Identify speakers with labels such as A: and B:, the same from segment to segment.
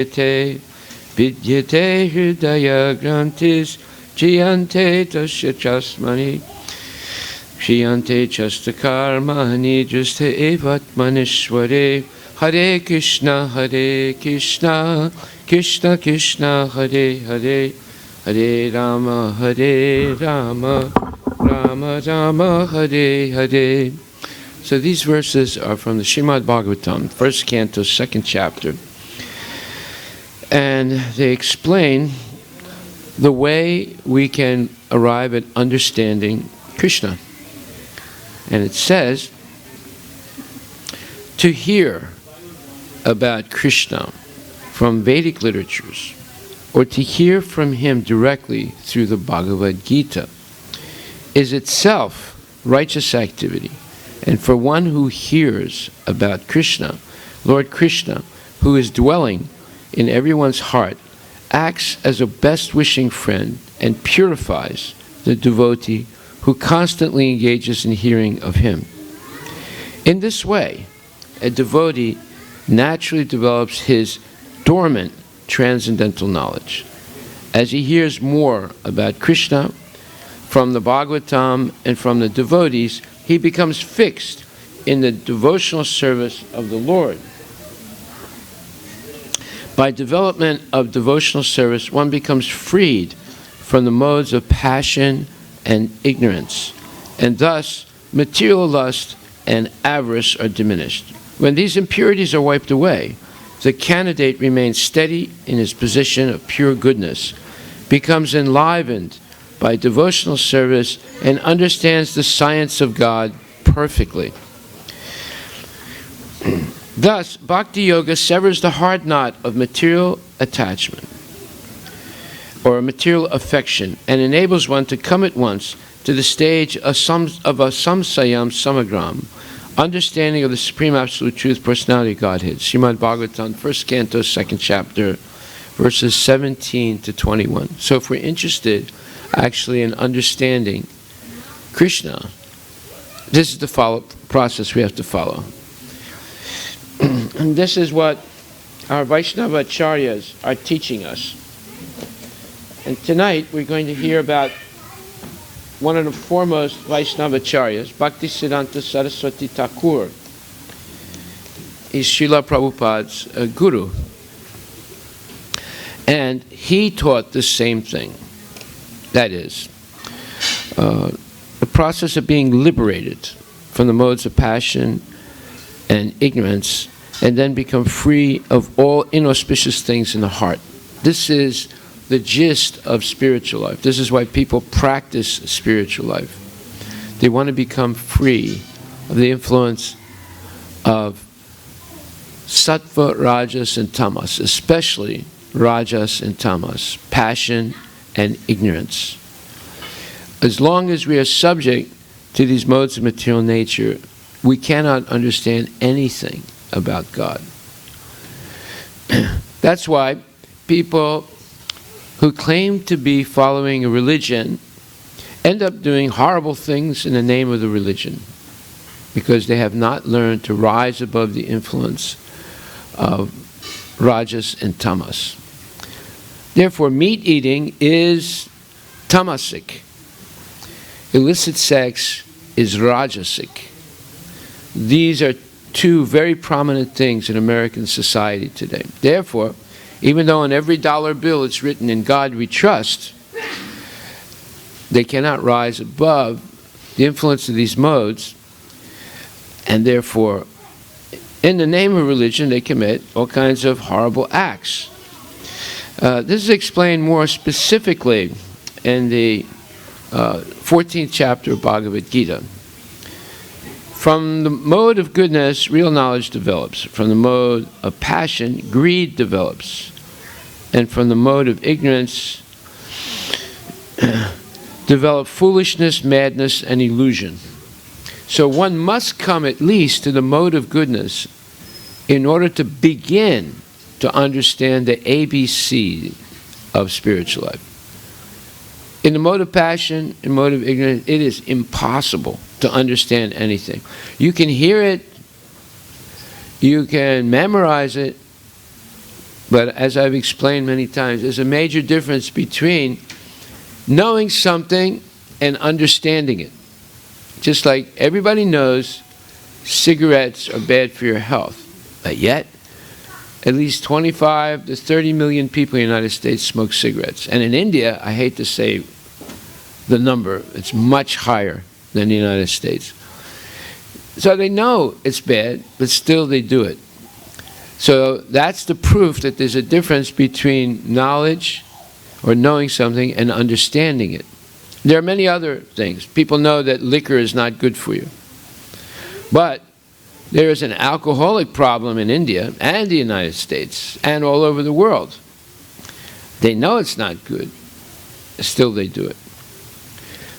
A: Te vidyate hridaya grantis jiyante tasya chasmani shiyante chastakarmani juste evatmanishware. Hare Krishna, Krishna Krishna, Hare Hare, Hare Rama, Rama Rama, Hare Hare. So these verses are from the Srimad Bhagavatam, first canto, second chapter. And they explain the way we can arrive at understanding Krishna. And it says, to hear about Krishna from Vedic literatures, or to hear from him directly through the Bhagavad Gita, is itself righteous activity. And for one who hears about Krishna, Lord Krishna, who is dwelling in everyone's heart, acts as a best-wishing friend and purifies the devotee who constantly engages in hearing of him. In this way, a devotee naturally develops his dormant transcendental knowledge. As he hears more about Krishna from the Bhagavatam and from the devotees, he becomes fixed in the devotional service of the Lord. By development of devotional service, one becomes freed from the modes of passion and ignorance, and thus material lust and avarice are diminished. When these impurities are wiped away, the candidate remains steady in his position of pure goodness, becomes enlivened by devotional service, and understands the science of God perfectly. Thus, Bhakti Yoga severs the hard knot of material attachment or material affection and enables one to come at once to the stage of a samsayam samagram, understanding of the Supreme Absolute Truth, Personality of Godhead. Srimad Bhagavatam, first canto, second chapter, verses 17 to 21. So if we're interested actually in understanding Krishna, this is the process we have to follow. And this is what our Vaishnava Acharyas are teaching us. And tonight we're going to hear about one of the foremost Vaishnava Acharyas, Bhaktisiddhanta Saraswati Thakur. He's Srila Prabhupada's guru. And he taught the same thing. That is, the process of being liberated from the modes of passion and ignorance, and then become free of all inauspicious things in the heart. This is the gist of spiritual life. This is why people practice spiritual life. They want to become free of the influence of sattva, rajas, and tamas, especially rajas and tamas, passion and ignorance. As long as we are subject to these modes of material nature, we cannot understand anything about God. That's why people who claim to be following a religion end up doing horrible things in the name of the religion, because they have not learned to rise above the influence of rajas and tamas. Therefore, meat eating is tamasic. Illicit sex is rajasic. These are two very prominent things in American society today. Therefore, even though on every dollar bill it's written, "In God we trust," they cannot rise above the influence of these modes, and therefore, in the name of religion, they commit all kinds of horrible acts. This is explained more specifically in the 14th chapter of Bhagavad Gita. From the mode of goodness, real knowledge develops. From the mode of passion, greed develops. And from the mode of ignorance, develop foolishness, madness, and illusion. So one must come at least to the mode of goodness in order to begin to understand the ABC of spiritual life. In the mode of passion, in the mode of ignorance, it is impossible to understand anything. You can hear it, you can memorize it, But as I've explained many times, there's a major difference between knowing something and understanding it. Just like everybody knows cigarettes are bad for your health, but yet at least 25 to 30 million people in the United States smoke cigarettes. And in India, I hate to say the number, it's much higher than the United States. So they know it's bad, but still they do it. So that's the proof that there's a difference between knowledge or knowing something and understanding it. There are many other things. People know that liquor is not good for you. But there is an alcoholic problem in India and the United States and all over the world. They know it's not good, still they do it.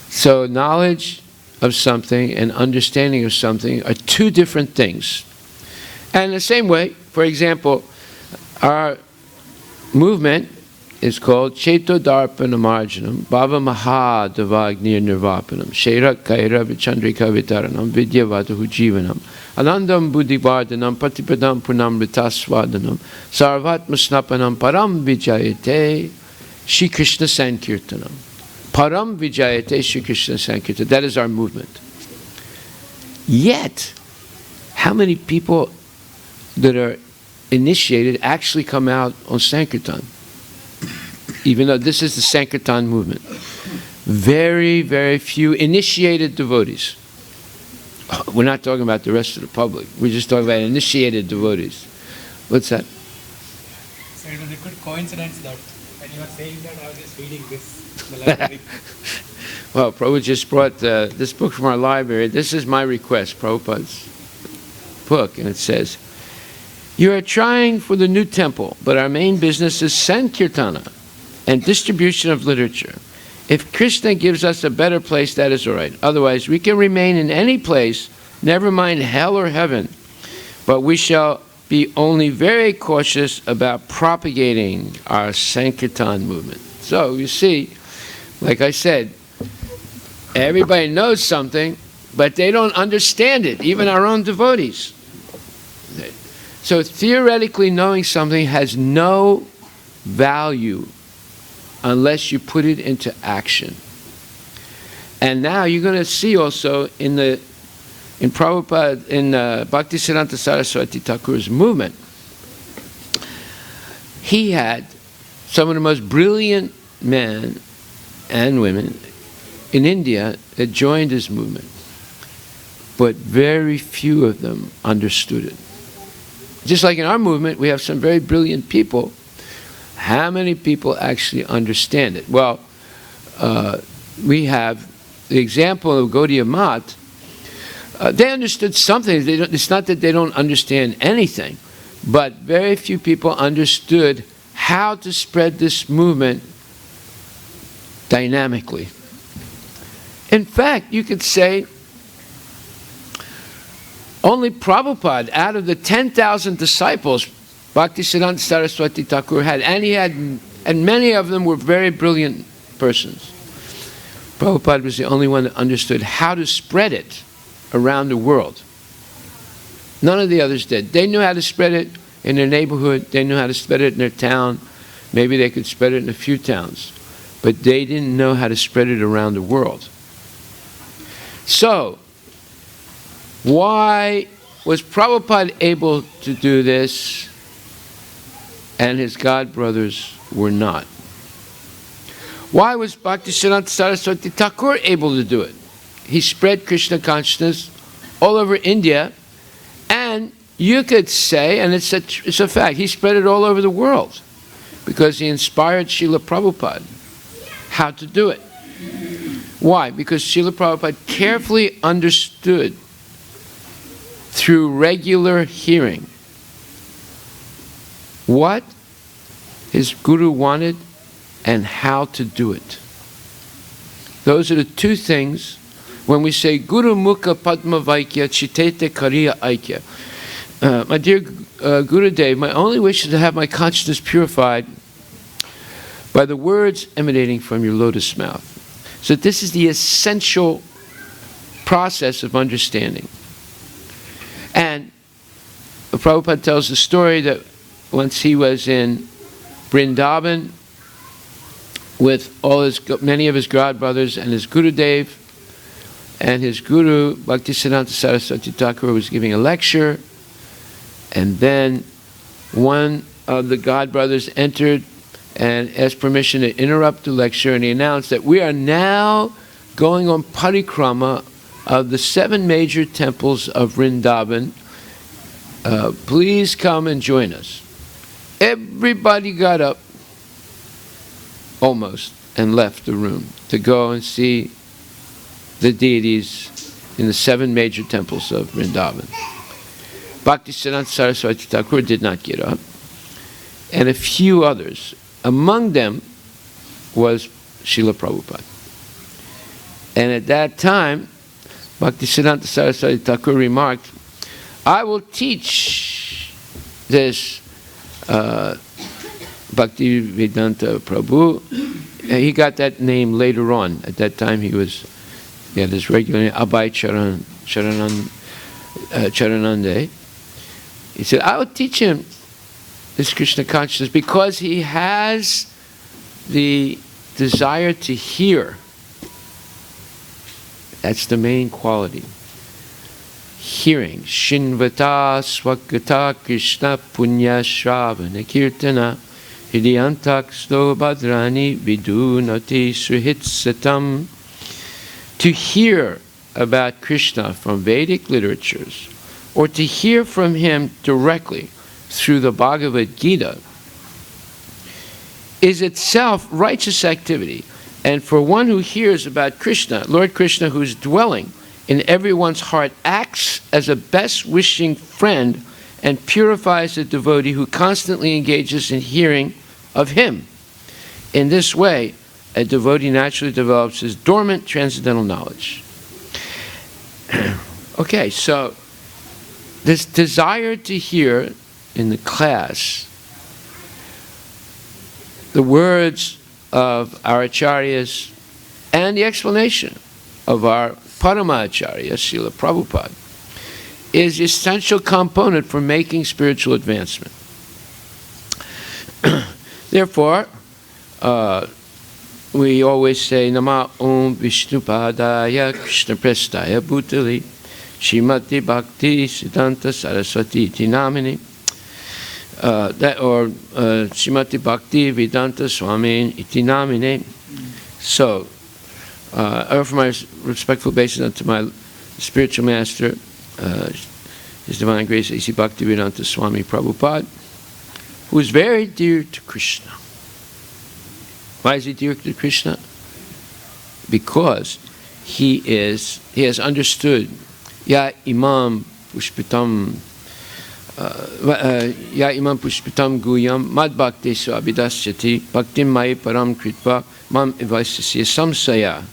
A: So knowledge of something and understanding of something are two different things. And the same way, for example, our movement is called Cheto Darpana Marjanam Bhava Mahadavagnir Nirvapanam Shairak Kaira Vichandrika Vitaranam Vidyavadahu Jivanam Anandam Buddhivardhanam Patipadam Punam Ritasvadanam Sarvatma Snapanam Param Vijayate Shri Krishna Sankirtanam. Param Vijayate Shri Krishna Sankirtanam. That is our movement. Yet, how many people that are initiated actually come out on Sankirtan? Even though this is the Sankirtan movement. Very, very few initiated devotees. We're not talking about the rest of the public. We're just talking about initiated devotees. What's that?
B: So it was a good coincidence that when you were saying that, I was just reading this in the library.
A: Well, Prabhu just brought this book from our library. This is my request, Prabhupada's book, and it says, "You are trying for the new temple, but our main business is Sankirtana and distribution of literature. If Krishna gives us a better place, that is all right. Otherwise, we can remain in any place, never mind hell or heaven. But we shall be only very cautious about propagating our Sankirtan movement." So, you see, like I said, everybody knows something, but they don't understand it, even our own devotees. So theoretically knowing something has no value unless you put it into action. And now you're going to see also in Prabhupada, in Bhaktisiddhanta Saraswati Thakur's movement, he had some of the most brilliant men and women in India that joined his movement, but very few of them understood it. Just like in our movement, we have some very brilliant people. How many people actually understand it? Well, we have the example of Gaudiya Math. They understood something. It's not that they don't understand anything, but very few people understood how to spread this movement dynamically. In fact, you could say only Prabhupada, out of the 10,000 disciples Bhaktisiddhanta Saraswati Thakur had, and many of them were very brilliant persons. Prabhupada was the only one that understood how to spread it around the world. None of the others did. They knew how to spread it in their neighborhood, they knew how to spread it in their town, maybe they could spread it in a few towns, but they didn't know how to spread it around the world. So, why was Prabhupada able to do this and his god brothers were not? Why was Bhaktisiddhanta Saraswati Thakur able to do it? He spread Krishna consciousness all over India, and you could say, and it's a fact, he spread it all over the world because he inspired Srila Prabhupada how to do it. Why? Because Srila Prabhupada carefully understood through regular hearing what his guru wanted and how to do it. Those are the two things when we say Guru Mukha Padma Vaikya Chitete Kariya Aikya. My dear Gurudev, my only wish is to have my consciousness purified by the words emanating from your lotus mouth. So this is the essential process of understanding. And Prabhupada tells the story that once he was in Vrindavan with many of his godbrothers and his Gurudev, and his Guru, Bhaktisiddhanta Saraswati Thakur, was giving a lecture, and then one of the godbrothers entered and asked permission to interrupt the lecture, and he announced that we are now going on parikrama of the 7 major temples of Vrindavan. Please come and join us. Everybody got up, almost, and left the room to go and see the deities in the 7 major temples of Vrindavan. Bhaktisiddhanta Saraswati Thakur did not get up, and a few others. Among them was Srila Prabhupada. And at that time, Bhaktisiddhanta Saraswati Thakur remarked, I will teach this Bhaktivedanta Prabhu. He got that name later on. At that time he had this regular name, Abhay Charanande. He said, I will teach him this Krishna consciousness because he has the desire to hear. That's the main quality. Hearing. Shinvata swagata Krishna punya shravana kirtana hridyantak sto bhadrani vidunati suhitsatam. To hear about Krishna from Vedic literatures, or to hear from him directly through the Bhagavad Gita, is itself righteous activity. And for one who hears about Krishna, Lord Krishna, who's dwelling in everyone's heart, acts as a best-wishing friend and purifies the devotee who constantly engages in hearing of him. In this way, a devotee naturally develops his dormant transcendental knowledge. Okay, so this desire to hear in the class the words of our acharyas and the explanation of our Parama Acharya, Srila Prabhupada, is the essential component for making spiritual advancement. Therefore, we always say, Nama Om Vishnupadaya Krishna Prestaya Bhutali Shrimati Bhakti Siddhanta Saraswati Iti Namini. Or Shrimati Bhakti Vedanta Swamin Iti Namine. So, I offer my respectful obeisance to my spiritual master, His Divine Grace A.C. Bhakti Vedanta Swami Prabhupada, who is very dear to Krishna. Why is he dear to Krishna? Because he has understood Ya Imam Pushpitam Ya Imam Pushpitam Guyam Mad Bhakti Su Abhidasyati Bhaktim Mai Param Kritva Mam Evaisasya Samsaya.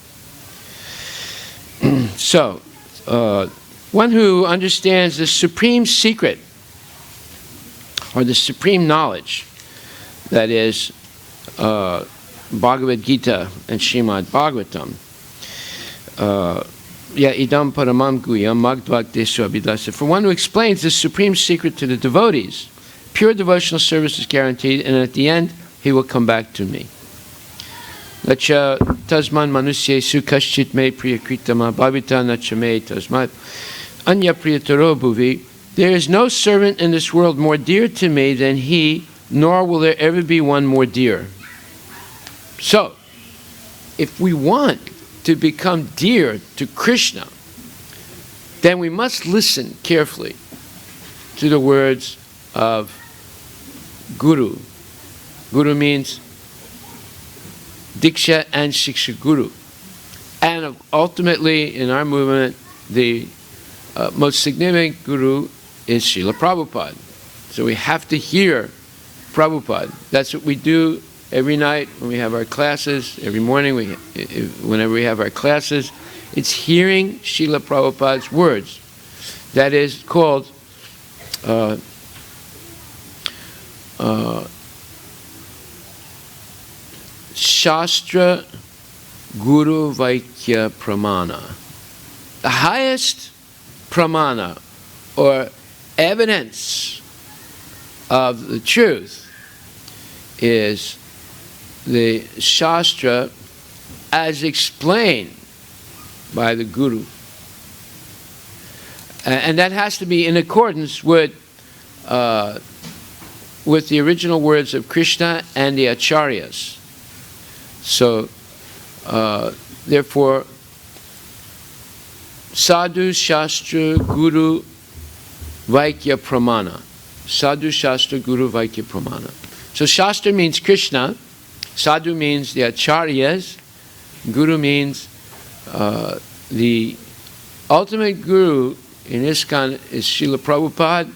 A: So, one who understands the supreme secret, or the supreme knowledge, that is Bhagavad Gita and Srimad Bhagavatam, Ya idam paramam guyam magdvakte suabhidasa. For one who explains the supreme secret to the devotees, pure devotional service is guaranteed, and at the end, he will come back to me. Nacha tasman manusyesu kaschit me priyakritama bhavita nacha me tasmat anya priyataro bhuvi. There is no servant in this world more dear to me than he, nor will there ever be one more dear. So, if we want to become dear to Krishna, then we must listen carefully to the words of Guru. Guru means Diksha and Shiksha Guru. And ultimately, in our movement, the most significant Guru is Srila Prabhupada. So we have to hear Prabhupada. That's what we do every night when we have our classes, every morning whenever we have our classes. It's hearing Srila Prabhupada's words. That is called Shastra Guru Vaikya Pramana. The highest pramana, or evidence of the truth is the Shastra as explained by the Guru. And that has to be in accordance with the original words of Krishna and the Acharyas. So, therefore, Sadhu Shastra Guru Vaikya Pramana. Sadhu Shastra Guru Vaikya Pramana. So Shastra means Krishna, Sadhu means the Acharyas, Guru means the ultimate Guru in ISKCON is Srila Prabhupada.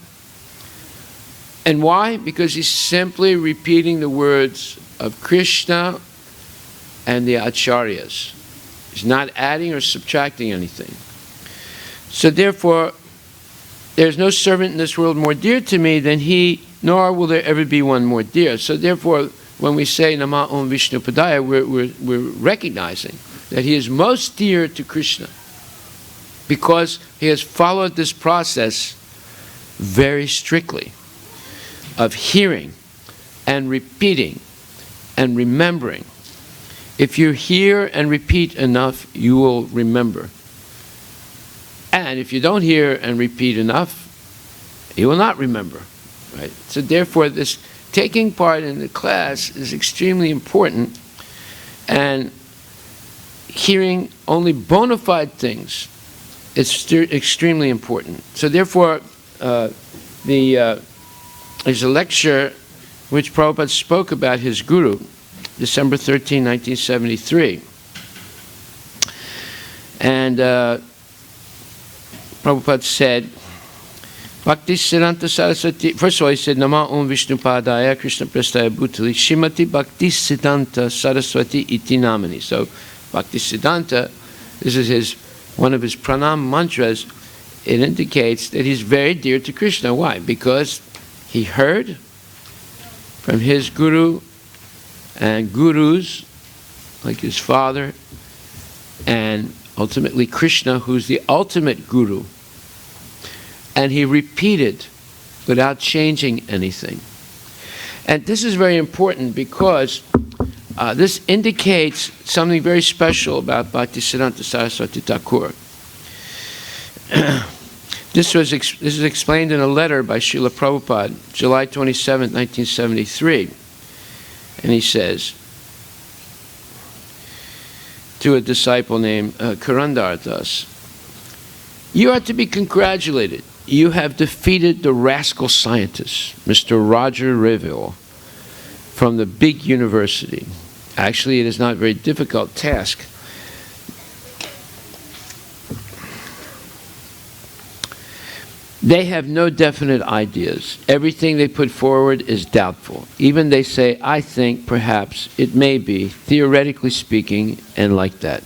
A: And why? Because he's simply repeating the words of Krishna and the Acharyas. He's not adding or subtracting anything. So therefore, there's no servant in this world more dear to me than he, nor will there ever be one more dear. So therefore, when we say Nama Om Vishnu Padaya, we're recognizing that he is most dear to Krishna because he has followed this process very strictly of hearing and repeating and remembering. If you hear and repeat enough, you will remember. And if you don't hear and repeat enough, you will not remember. Right? So therefore, this taking part in the class is extremely important, and hearing only bona fide things is extremely important. So therefore, there's a lecture which Prabhupada spoke about his guru, December 13, 1973. And Prabhupada said, Bhakti Siddhanta Saraswati, first of all he said, Nama Om Vishnu Padaya Krishna Prastaya Bhutali Shrimati Bhakti Siddhanta Saraswati Iti Namani. So Bhakti Siddhanta, this is one of his pranam mantras. It indicates that he's very dear to Krishna. Why? Because he heard from his guru and gurus, like his father, and ultimately Krishna, who's the ultimate guru. And he repeated without changing anything. And this is very important because this indicates something very special about Bhaktisiddhanta Saraswati Thakur. This is explained in a letter by Srila Prabhupada, July 27, 1973. And he says to a disciple named Karandar Das, you are to be congratulated. You have defeated the rascal scientist, Mr. Roger Reville, from the big university. Actually, it is not a very difficult task. They have no definite ideas. Everything they put forward is doubtful. Even they say, I think, perhaps, it may be, theoretically speaking, and like that.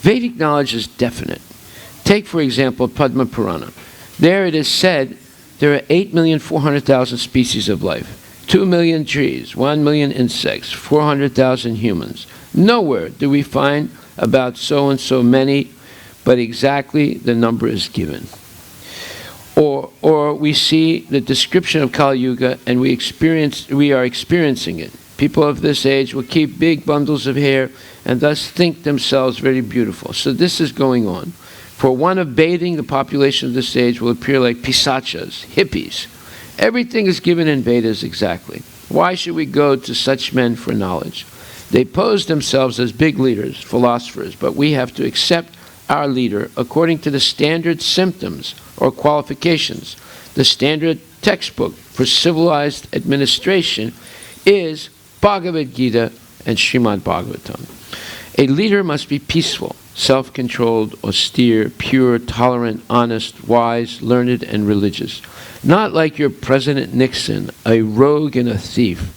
A: Vedic knowledge is definite. Take, for example, Padma Purana. There it is said there are 8,400,000 species of life, 2 million trees, 1 million insects, 400,000 humans. Nowhere do we find about so and so many, but exactly the number is given. Or we see the description of Kali Yuga and we are experiencing it. People of this age will keep big bundles of hair and thus think themselves very beautiful. So this is going on. For one of bathing, the population of this age will appear like pisachas, hippies. Everything is given in Vedas exactly. Why should we go to such men for knowledge? They pose themselves as big leaders, philosophers, but we have to accept our leader according to the standard symptoms or qualifications. The standard textbook for civilized administration is Bhagavad Gita and Srimad Bhagavatam. A leader must be peaceful, self-controlled, austere, pure, tolerant, honest, wise, learned, and religious. Not like your President Nixon, a rogue and a thief.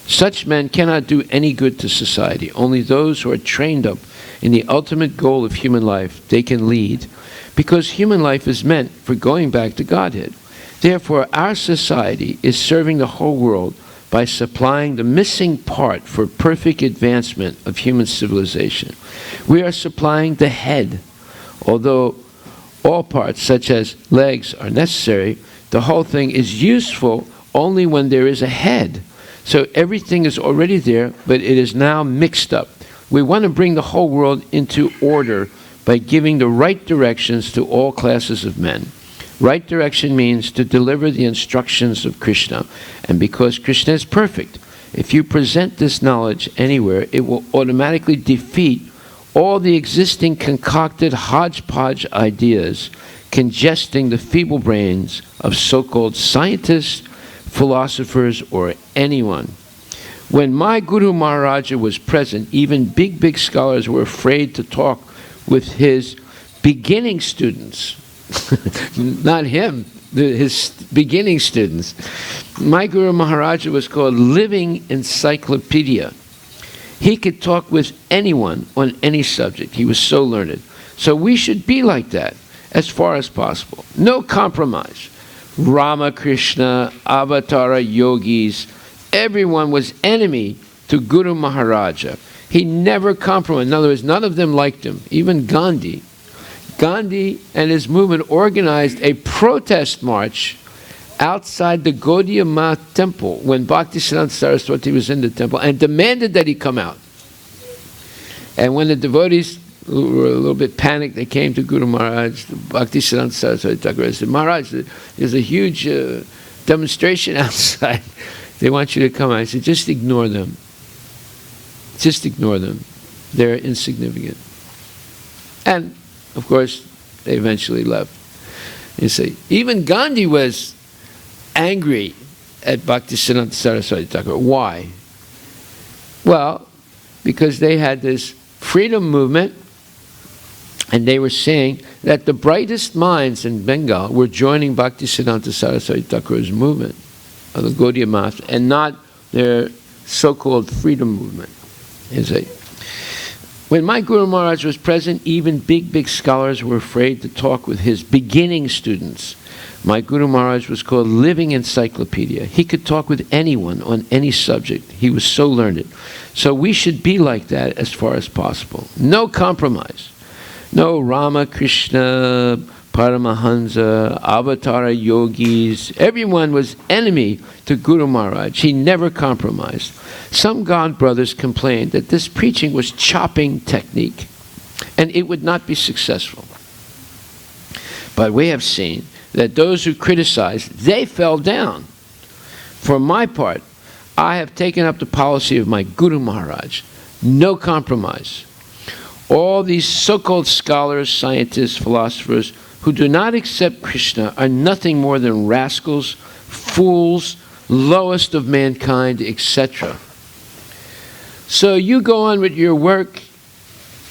A: Such men cannot do any good to society. Only those who are trained up in the ultimate goal of human life, they can lead, because human life is meant for going back to Godhead. Therefore, our society is serving the whole world by supplying the missing part for perfect advancement of human civilization. We are supplying the head. Although all parts, such as legs, are necessary, the whole thing is useful only when there is a head. So everything is already there, but it is now mixed up. We want to bring the whole world into order by giving the right directions to all classes of men. Right direction means to deliver the instructions of Krishna. And because Krishna is perfect, if you present this knowledge anywhere, it will automatically defeat all the existing concocted hodgepodge ideas congesting the feeble brains of so-called scientists, philosophers, or anyone. When my Guru Maharaja was present, even big scholars were afraid to talk with his beginning students. Not him, his beginning students. My Guru Maharaja was called Living Encyclopedia. He could talk with anyone on any subject. He was so learned. So we should be like that as far as possible. No compromise. Ramakrishna, Avatara yogis, everyone was enemy to Guru Maharaja. He never compromised. In other words, none of them liked him. Even Gandhi. Gandhi and his movement organized a protest march outside the Gaudiya Math temple when Bhaktisiddhanta Saraswati was in the temple and demanded that he come out. And when the devotees were a little bit panicked, they came to Guru Maharaj, Bhaktisiddhanta Saraswati Thakur said, Maharaj, there's a huge demonstration outside. They want you to come out. I said, just ignore them. Just ignore them. They're insignificant. And, of course, they eventually left. You see, even Gandhi was angry at Bhaktisiddhanta Saraswati Thakur. Why? Well, because they had this freedom movement, and they were saying that the brightest minds in Bengal were joining Bhaktisiddhanta Saraswati Thakur's movement of the Gaudiya Math, and not their so-called freedom movement. You see. When my Guru Maharaj was present, even big scholars were afraid to talk with his beginning students. My Guru Maharaj was called Living Encyclopedia. He could talk with anyone on any subject. He was so learned. So we should be like that as far as possible. No compromise. No Ramakrishna, Paramahansa, Avatara yogis. Everyone was enemy to Guru Maharaj. He never compromised. Some God brothers complained that this preaching was chopping technique and it would not be successful. But we have seen that those who criticized, they fell down. For my part, I have taken up the policy of my Guru Maharaj. No compromise. All these so-called scholars, scientists, philosophers who do not accept Krishna are nothing more than rascals, fools, lowest of mankind, etc. So you go on with your work.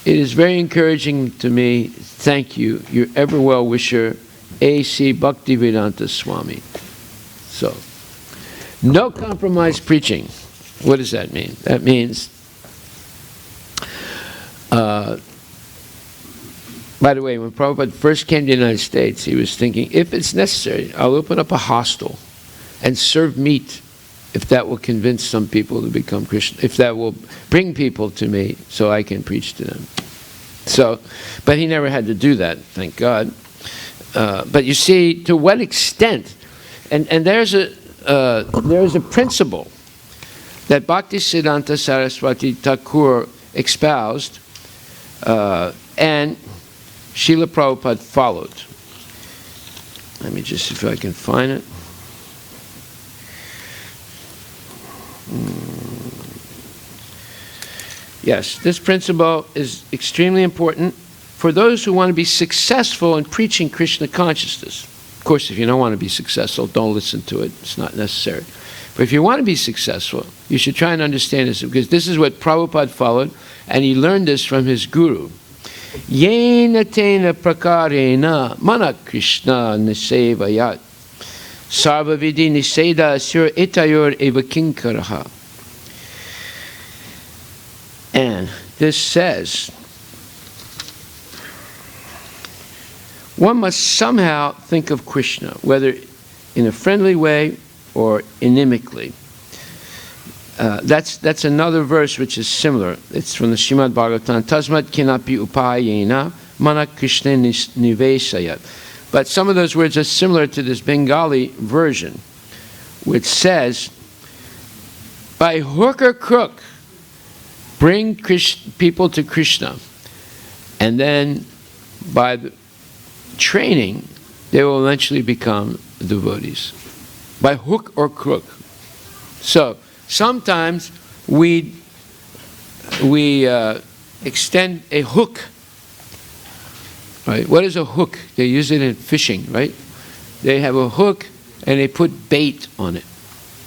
A: It is very encouraging to me. Thank you. Your ever well-wisher, A.C. Bhaktivedanta Swami. So, no compromise preaching. What does that mean? That means, by the way, when Prabhupada first came to the United States, he was thinking, if it's necessary, I'll open up a hostel and serve meat if that will convince some people to become Christian, if that will bring people to me so I can preach to them. So, but he never had to do that, thank God. But you see, to what extent, and there's a principle that Bhaktisiddhanta Saraswati Thakur espoused, and Srila Prabhupada followed. Let me just see if I can find it. Yes, this principle is extremely important for those who want to be successful in preaching Krishna consciousness. Of course, if you don't want to be successful, don't listen to it. It's not necessary. But if you want to be successful, you should try and understand this, because this is what Prabhupada followed, and he learned this from his guru. Yena tena prakarena mana Krishna nisevayat sarvavidi niseda asur etayor eva kinkaraha. And this says, one must somehow think of Krishna, whether in a friendly way or inimically. That's another verse which is similar. It's from the Srimad Bhagavatam. Tasmat kinapi upayena mana Krishna nivesayat. But some of those words are similar to this Bengali version. which says, by hook or crook, bring people to Krishna, and then by the training, they will eventually become devotees. By hook or crook. So sometimes we extend a hook. Right? What is a hook? They use it in fishing, right? They have a hook and they put bait on it.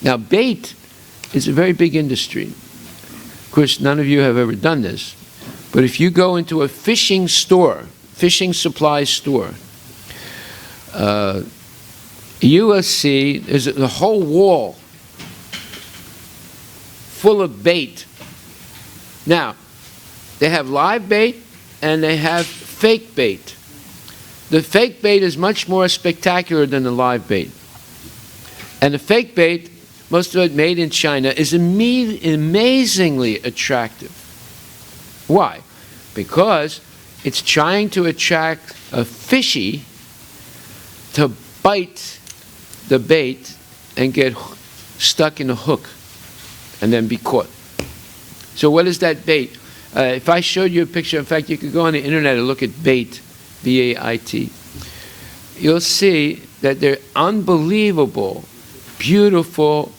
A: Now bait is a very big industry. Of course, none of you have ever done this, but if you go into a fishing store, fishing supply store, you will see there's a whole wall full of bait. Now, they have live bait and they have fake bait. The fake bait is much more spectacular than the live bait. And the fake bait, most of it made in China, is amazingly attractive. Why? Because it's trying to attract a fishy to bite the bait and get stuck in a hook and then be caught. So what is that bait? If I showed you a picture, in fact, you could go on the internet and look at bait, B-A-I-T. You'll see that they're unbelievable, beautiful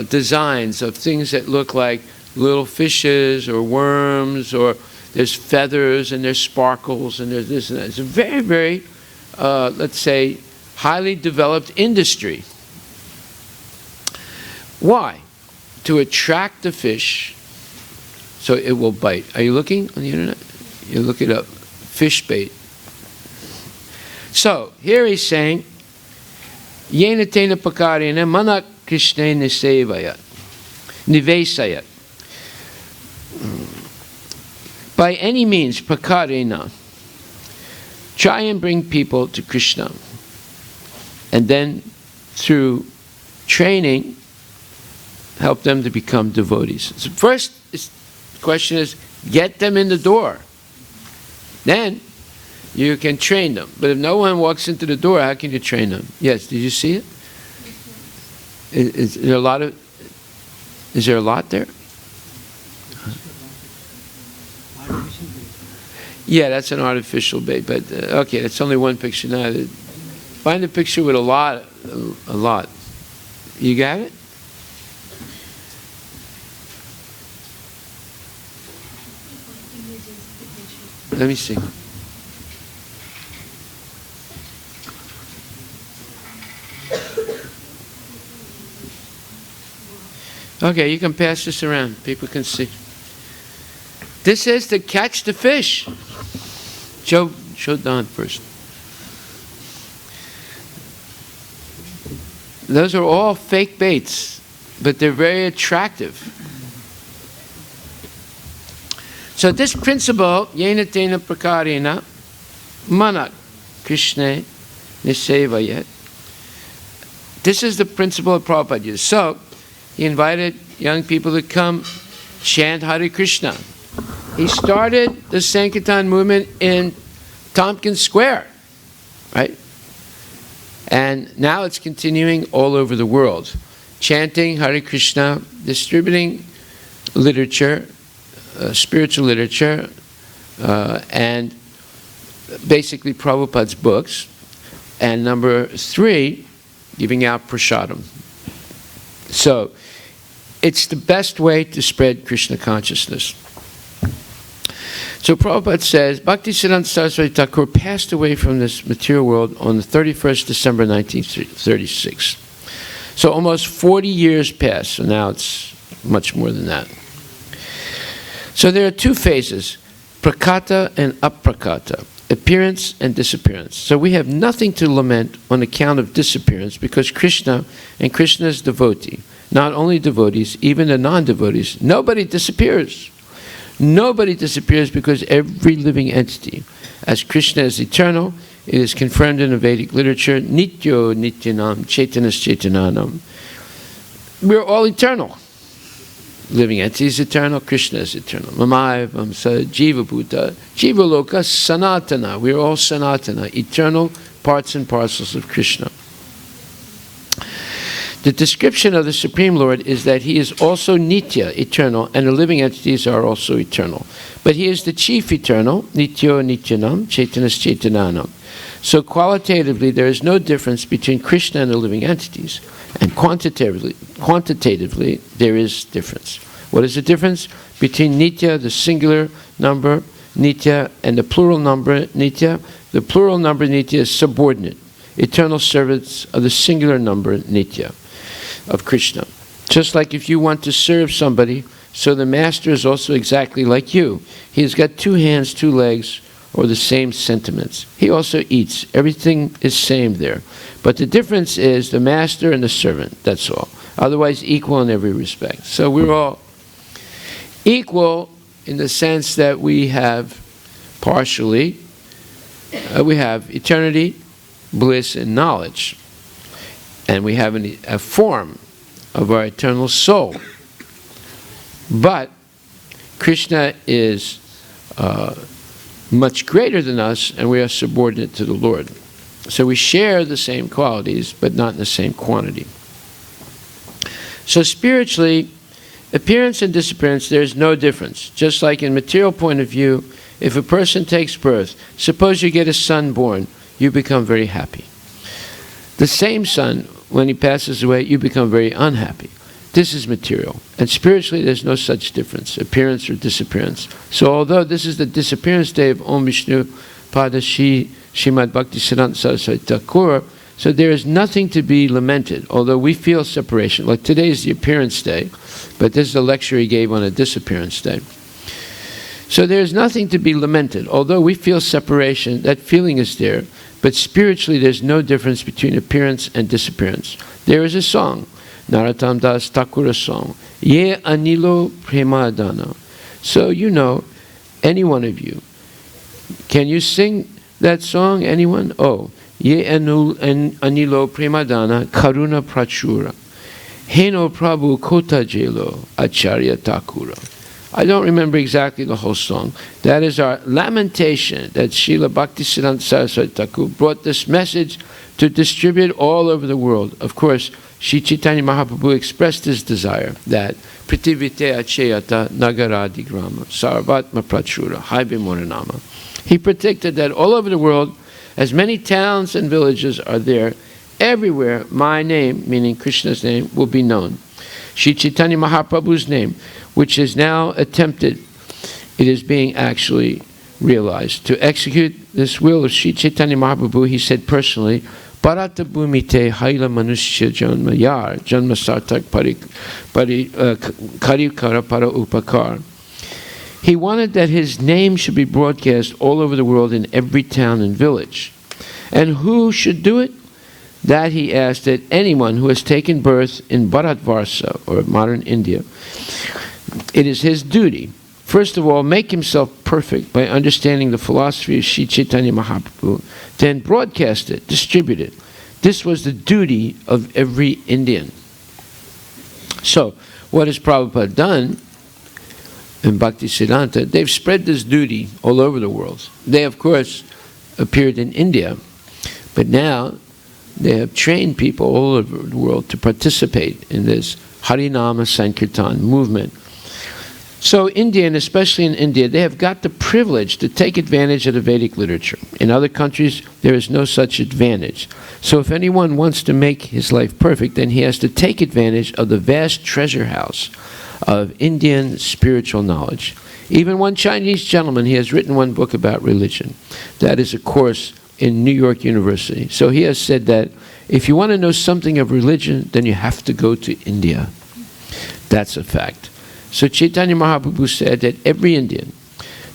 A: designs of things that look like little fishes or worms, or there's feathers and there's sparkles and there's this and that. It's a very, very, let's say, highly developed industry. Why? To attract the fish so it will bite. Are you looking on the internet? You look it up. Fish bait. So, here he's saying, Yena tena pakarena mana krishna nisevayat. Nivesayat. By any means, pakarena. Try and bring people to Krishna. And then, through training, help them to become devotees. So first question is, get them in the door. Then you can train them. But if no one walks into the door, how can you train them? Yes, did you see it? Is there a lot there? Yeah, that's an artificial bait, but okay, that's only one picture now. Find a picture with a lot. You got it? Let me see. Okay, you can pass this around. People can see. This is to catch the fish. Show Don first. Those are all fake baits, but they're very attractive. So this principle, yena tena prakarena, mana krishna nisevayat. This is the principle of Prabhupada used. So he invited young people to come chant Hare Krishna. He started the Sankirtan movement in Tompkins Square, right? And now it's continuing all over the world, chanting Hare Krishna, distributing literature, spiritual literature, and basically Prabhupada's books, and number 3, giving out prasadam. So it's the best way to spread Krishna consciousness. So Prabhupada says, Bhaktisiddhanta Saraswati Thakur passed away from this material world on the 31st December 1936. So almost 40 years passed, so now it's much more than that. So there are 2 phases, prakata and aprakata, appearance and disappearance. So we have nothing to lament on account of disappearance because Krishna and Krishna's devotee, not only devotees, even the non-devotees, nobody disappears. Nobody disappears because every living entity, as Krishna is eternal, it is confirmed in the Vedic literature, Nityo Nityanam, Chaitanas Chaitananam. We're all eternal. Living entity is eternal, Krishna is eternal. Mamaya Vamsa Jiva Bhuta, Jiva Loka Sanatana. We're all Sanatana, eternal parts and parcels of Krishna. The description of the Supreme Lord is that he is also Nitya, eternal, and the living entities are also eternal. But he is the chief eternal, Nityo Nityanam, Chaitanas Chaitananam. So qualitatively, there is no difference between Krishna and the living entities. And quantitatively, there is difference. What is the difference between Nitya, the singular number, Nitya, and the plural number, Nitya? The plural number, Nitya, is subordinate, eternal servants of the singular number, Nitya, of Krishna. Just like if you want to serve somebody, so the master is also exactly like you. He has got 2 hands, 2 legs, or the same sentiments. He also eats. Everything is same there. But the difference is the master and the servant, that's all. Otherwise equal in every respect. So we're all equal in the sense that we have partially, we have eternity, bliss, and knowledge. And we have a form of our eternal soul. But Krishna is much greater than us, and we are subordinate to the Lord. So we share the same qualities, but not in the same quantity. So spiritually, appearance and disappearance, there is no difference. Just like in material point of view, if a person takes birth, suppose you get a son born, you become very happy. The same son, when he passes away, you become very unhappy. This is material. And spiritually, there's no such difference, appearance or disappearance. So although this is the disappearance day of Om Vishnu Pada Shrimad Bhakti Siddhanta Saraswati Thakur, so there is nothing to be lamented, although we feel separation. Like today is the appearance day, but this is the lecture he gave on a disappearance day. So there is nothing to be lamented. Although we feel separation, that feeling is there, but spiritually there's no difference between appearance and disappearance. There is a song, Narottam Das Thakura song, Ye Anilo Premadana. So you know, any one of you, can you sing that song, anyone? Oh, Ye Anilo Premadana Karuna Prachura, Heno Prabhu Kota Jelo Acharya Thakura. I don't remember exactly the whole song. That is our lamentation that Srila Bhaktisiddhanta Saraswati Thakur brought this message to distribute all over the world. Of course, Sri Chaitanya Mahaprabhu expressed his desire that Pritivite Acheyata Nagaradi Grama Sarvatma Prachura Haibe Moranama. He predicted that all over the world, as many towns and villages are there, everywhere my name, meaning Krishna's name, will be known. Sri Chaitanya Mahaprabhu's name, which is now attempted, it is being actually realized. To execute this will of Sri Chaitanya Mahaprabhu, he said personally, Bharata Bhumite Haila Manushya Janma Yar, Janma Sartak Karikara Para Upakar. He wanted that his name should be broadcast all over the world in every town and village. And who should do it? That he asked that anyone who has taken birth in Bharatvarsha, or modern India, it is his duty, first of all, make himself perfect by understanding the philosophy of Sri Chaitanya Mahaprabhu, then broadcast it, distribute it. This was the duty of every Indian. So, what has Prabhupada done in Bhaktisiddhanta? They've spread this duty all over the world. They, of course, appeared in India, but now they have trained people all over the world to participate in this Harinama Sankirtan movement. So India, and especially in India, they have got the privilege to take advantage of the Vedic literature. In other countries, there is no such advantage. So if anyone wants to make his life perfect, then he has to take advantage of the vast treasure house of Indian spiritual knowledge. Even one Chinese gentleman, he has written one book about religion. That is a course in New York University. So he has said that if you want to know something of religion, then you have to go to India. That's a fact. So Chaitanya Mahaprabhu said that every Indian,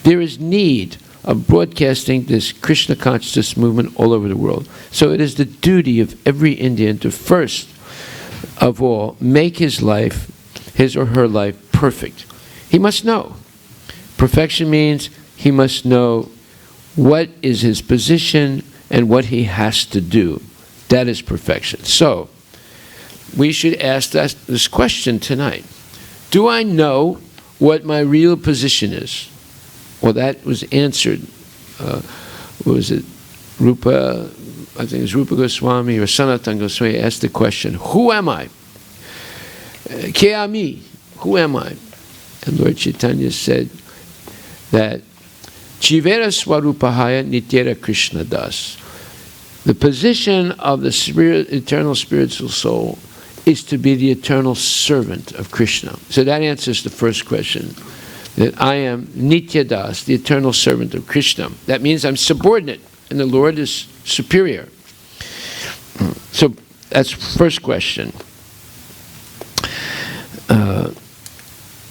A: there is need of broadcasting this Krishna consciousness movement all over the world. So it is the duty of every Indian to first of all make his life, his or her life, perfect. He must know. Perfection means he must know what is his position and what he has to do. That is perfection. So we should ask this question tonight. Do I know what my real position is? Well, that was answered. Was it Rupa? I think it was Rupa Goswami or Sanatana Goswami asked the question, who am I? Keami, who am I? And Lord Chaitanya said that Jivera Swarupahaya Nityera Krishna Das. The position of the eternal spiritual soul is to be the eternal servant of Krishna. So that answers the first question, that I am Nitya Das, the eternal servant of Krishna. That means I'm subordinate, and the Lord is superior. So that's first question.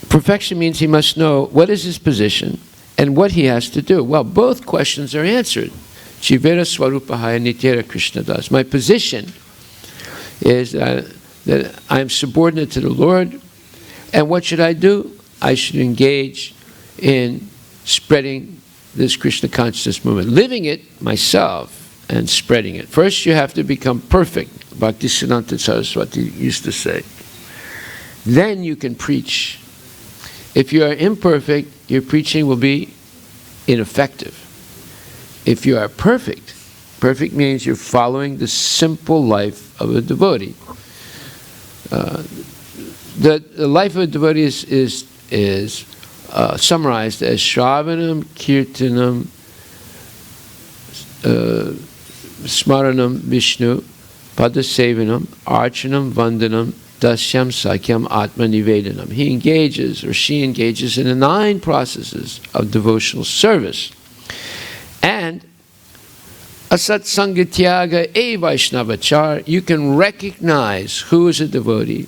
A: Perfection means he must know what is his position and what he has to do. Well, both questions are answered. Jivera Swarupahaya Nityera Krishna Das. My position is that I am subordinate to the Lord, and what should I do? I should engage in spreading this Krishna consciousness movement, living it myself and spreading it. First, you have to become perfect, Bhaktisiddhanta Saraswati used to say. Then you can preach. If you are imperfect, your preaching will be ineffective. If you are perfect, perfect means you're following the simple life of a devotee. The life of a devotee is summarized as Shravanam, Kirtanam, Smaranam, Vishnu, Padasevanam, Archanam, Vandanam, Dasyam, Sakyam, Atma Nivedanam. He engages, or she engages, in the 9 processes of devotional service. And Asat Sangatyaga E Vaishnavachar, you can recognize who is a devotee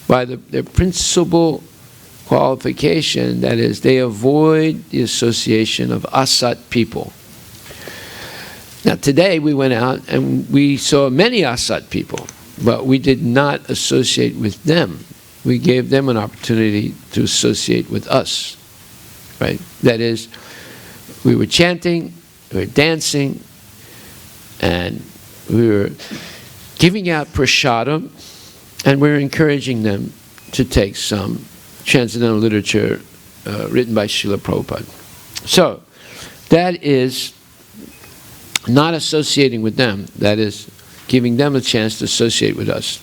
A: by their principal qualification, that is, they avoid the association of asat people. Now today we went out and we saw many asat people, but we did not associate with them. We gave them an opportunity to associate with us, right? That is, we were chanting, we were dancing, and we were giving out prasadam, and we were encouraging them to take some transcendental literature written by Srila Prabhupada. So, that is not associating with them, that is giving them a chance to associate with us.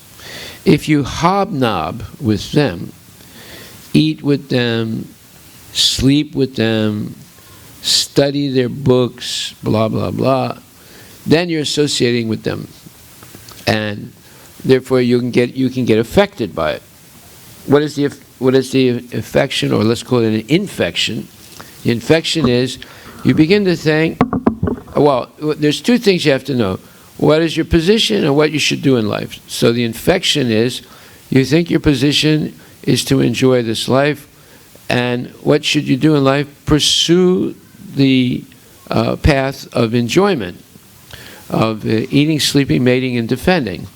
A: If you hobnob with them, eat with them, sleep with them, study their books, blah, blah, blah, then you're associating with them. And therefore you can get affected by it. What is the affection, or let's call it an infection? The infection is you begin to think, well, there's 2 things you have to know. What is your position and what you should do in life? So the infection is you think your position is to enjoy this life, and what should you do in life? Pursue the path of enjoyment, of eating, sleeping, mating, and defending.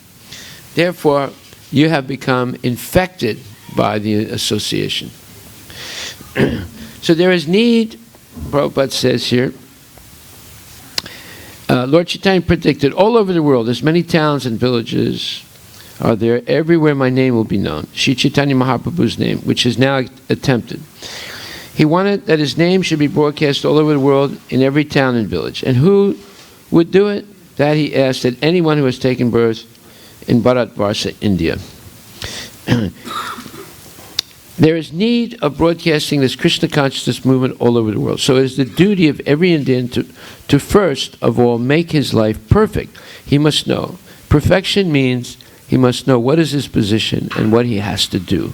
A: Therefore, you have become infected by the association. So there is need, Prabhupada says here, Lord Chaitanya predicted, all over the world, as many towns and villages are there, everywhere my name will be known, Sri Chaitanya Mahaprabhu's name, which is now attempted. He wanted that his name should be broadcast all over the world in every town and village. And who would do it? That he asked that anyone who has taken birth in Bharatvarsha, India. There is need of broadcasting this Krishna consciousness movement all over the world. So it is the duty of every Indian to first of all make his life perfect. He must know. Perfection means he must know what is his position and what he has to do.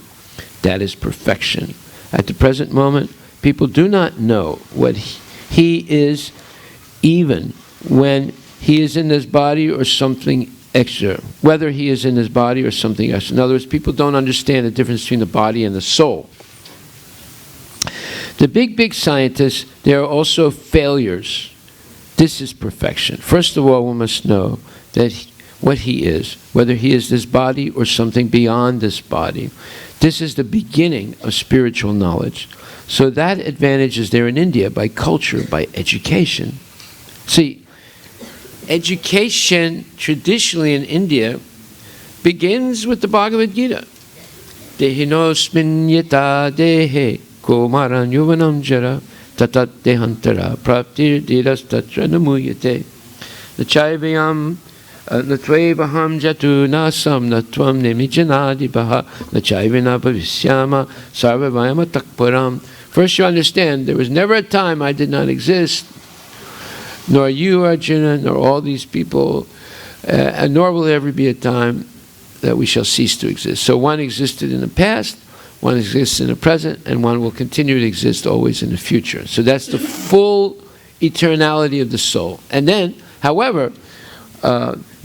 A: That is perfection. At the present moment, people do not know what he is, even when he is in this body or something extra, whether he is in his body or something else. In other words, people don't understand the difference between the body and the soul. The big scientists, they are also failures. This is perfection. First of all, one must know that what he is, whether he is this body or something beyond this body. This is the beginning of spiritual knowledge. So that advantage is there in India by culture, by education. See, education traditionally in India begins with the Bhagavad Gita. Dehinosmin yata dehe komaran yuvanam jara tatat dehantara praptir diras tatra namuyate nachayvayam Natvevaham jatu nasam natvam nemijanadibaha nachaivina bhavisyama sarvavayama takparam. First you understand, there was never a time I did not exist, nor you, Arjuna, nor all these people, and nor will there ever be a time that we shall cease to exist. So one existed in the past, one exists in the present, and one will continue to exist always in the future. So that's the full eternality of the soul. And then, however,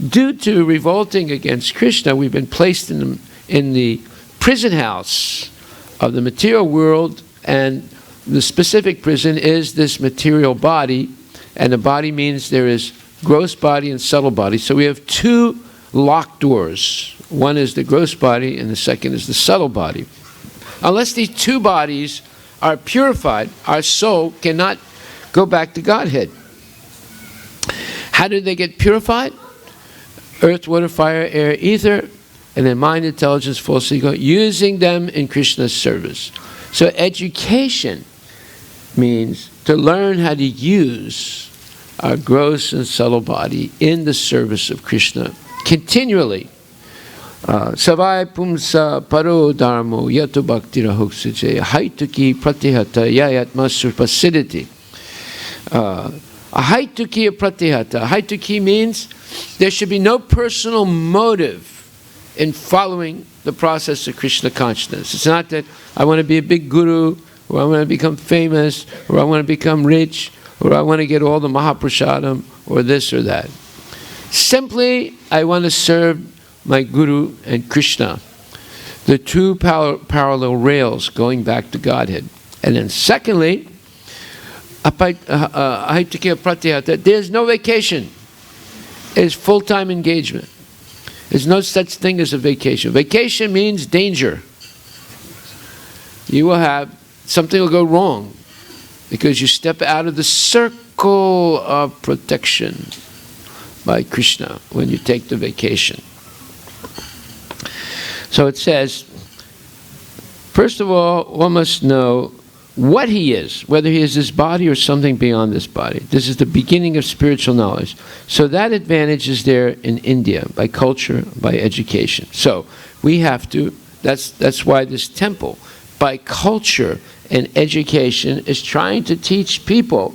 A: due to revolting against Krishna, we've been placed in the prison house of the material world, and the specific prison is this material body, and the body means there is gross body and subtle body. So we have two locked doors. One is the gross body, and the second is the subtle body. Unless these two bodies are purified, our soul cannot go back to Godhead. How do they get purified? Earth, water, fire, air, ether, and then mind, intelligence, false ego, using them in Krishna's service. So education means to learn how to use our gross and subtle body in the service of Krishna continually. Savai pumsa paro dharmo yato bhakti rahoksuje haituki pratihata yayatma surpasiditi. Haituki pratihata. Haituki means there should be no personal motive in following the process of Krishna consciousness. It's not that I want to be a big guru, or I want to become famous, or I want to become rich, or I want to get all the Mahaprasadam, or this or that. Simply, I want to serve my Guru and Krishna, the two parallel rails going back to Godhead. And then secondly, there's no vacation. It's full-time engagement. There's no such thing as a vacation. Vacation means danger. You will have, something will go wrong because you step out of the circle of protection by Krishna when you take the vacation. So it says, first of all, one must know what he is, whether he is this body or something beyond this body. This is the beginning of spiritual knowledge. So that advantage is there in India, by culture, by education. So we have to, that's why this temple, by culture and education, is trying to teach people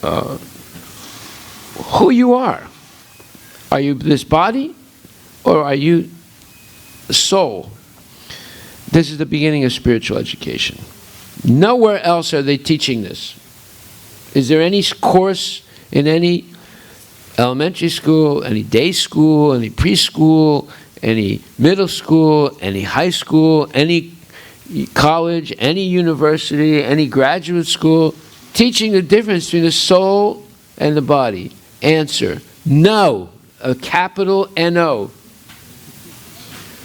A: who you are. Are you this body, or are you the soul? This is the beginning of spiritual education. Nowhere else are they teaching this. Is there any course in any elementary school, any day school, any preschool, any middle school, any high school, any college, any university, any graduate school, teaching the difference between the soul and the body? Answer, no. A capital N-O.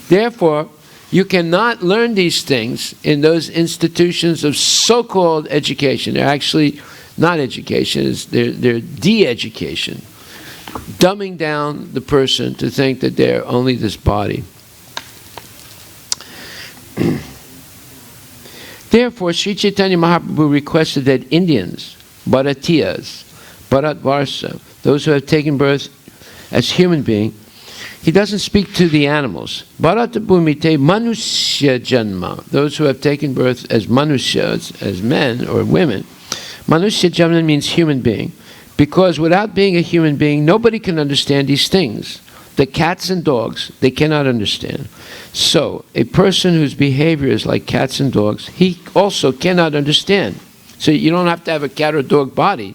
A: Therefore, you cannot learn these things in those institutions of so-called education. They're actually not education, they're de-education. Dumbing down the person to think that they're only this body. Therefore, Sri Chaitanya Mahaprabhu requested that Indians, Bharatiyas, Bharatvarsa, those who have taken birth as human beings, he doesn't speak to the animals. Bharatabhumite manusya janma, those who have taken birth as manusyas, as men or women. Manusya janma means human being, because without being a human being, nobody can understand these things. The cats and dogs, they cannot understand. So, a person whose behavior is like cats and dogs, he also cannot understand. So you don't have to have a cat or dog body.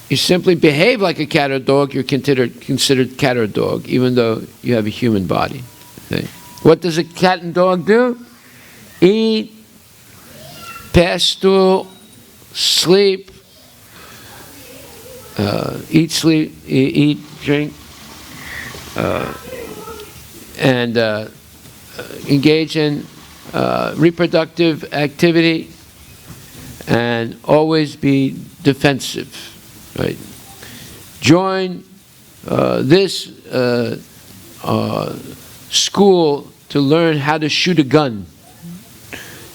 A: You simply behave like a cat or dog, you're considered cat or dog, even though you have a human body. Okay? What does a cat and dog do? Eat, pass stool, sleep, eat, drink, and engage in reproductive activity, and always be defensive. Right. Join this school to learn how to shoot a gun.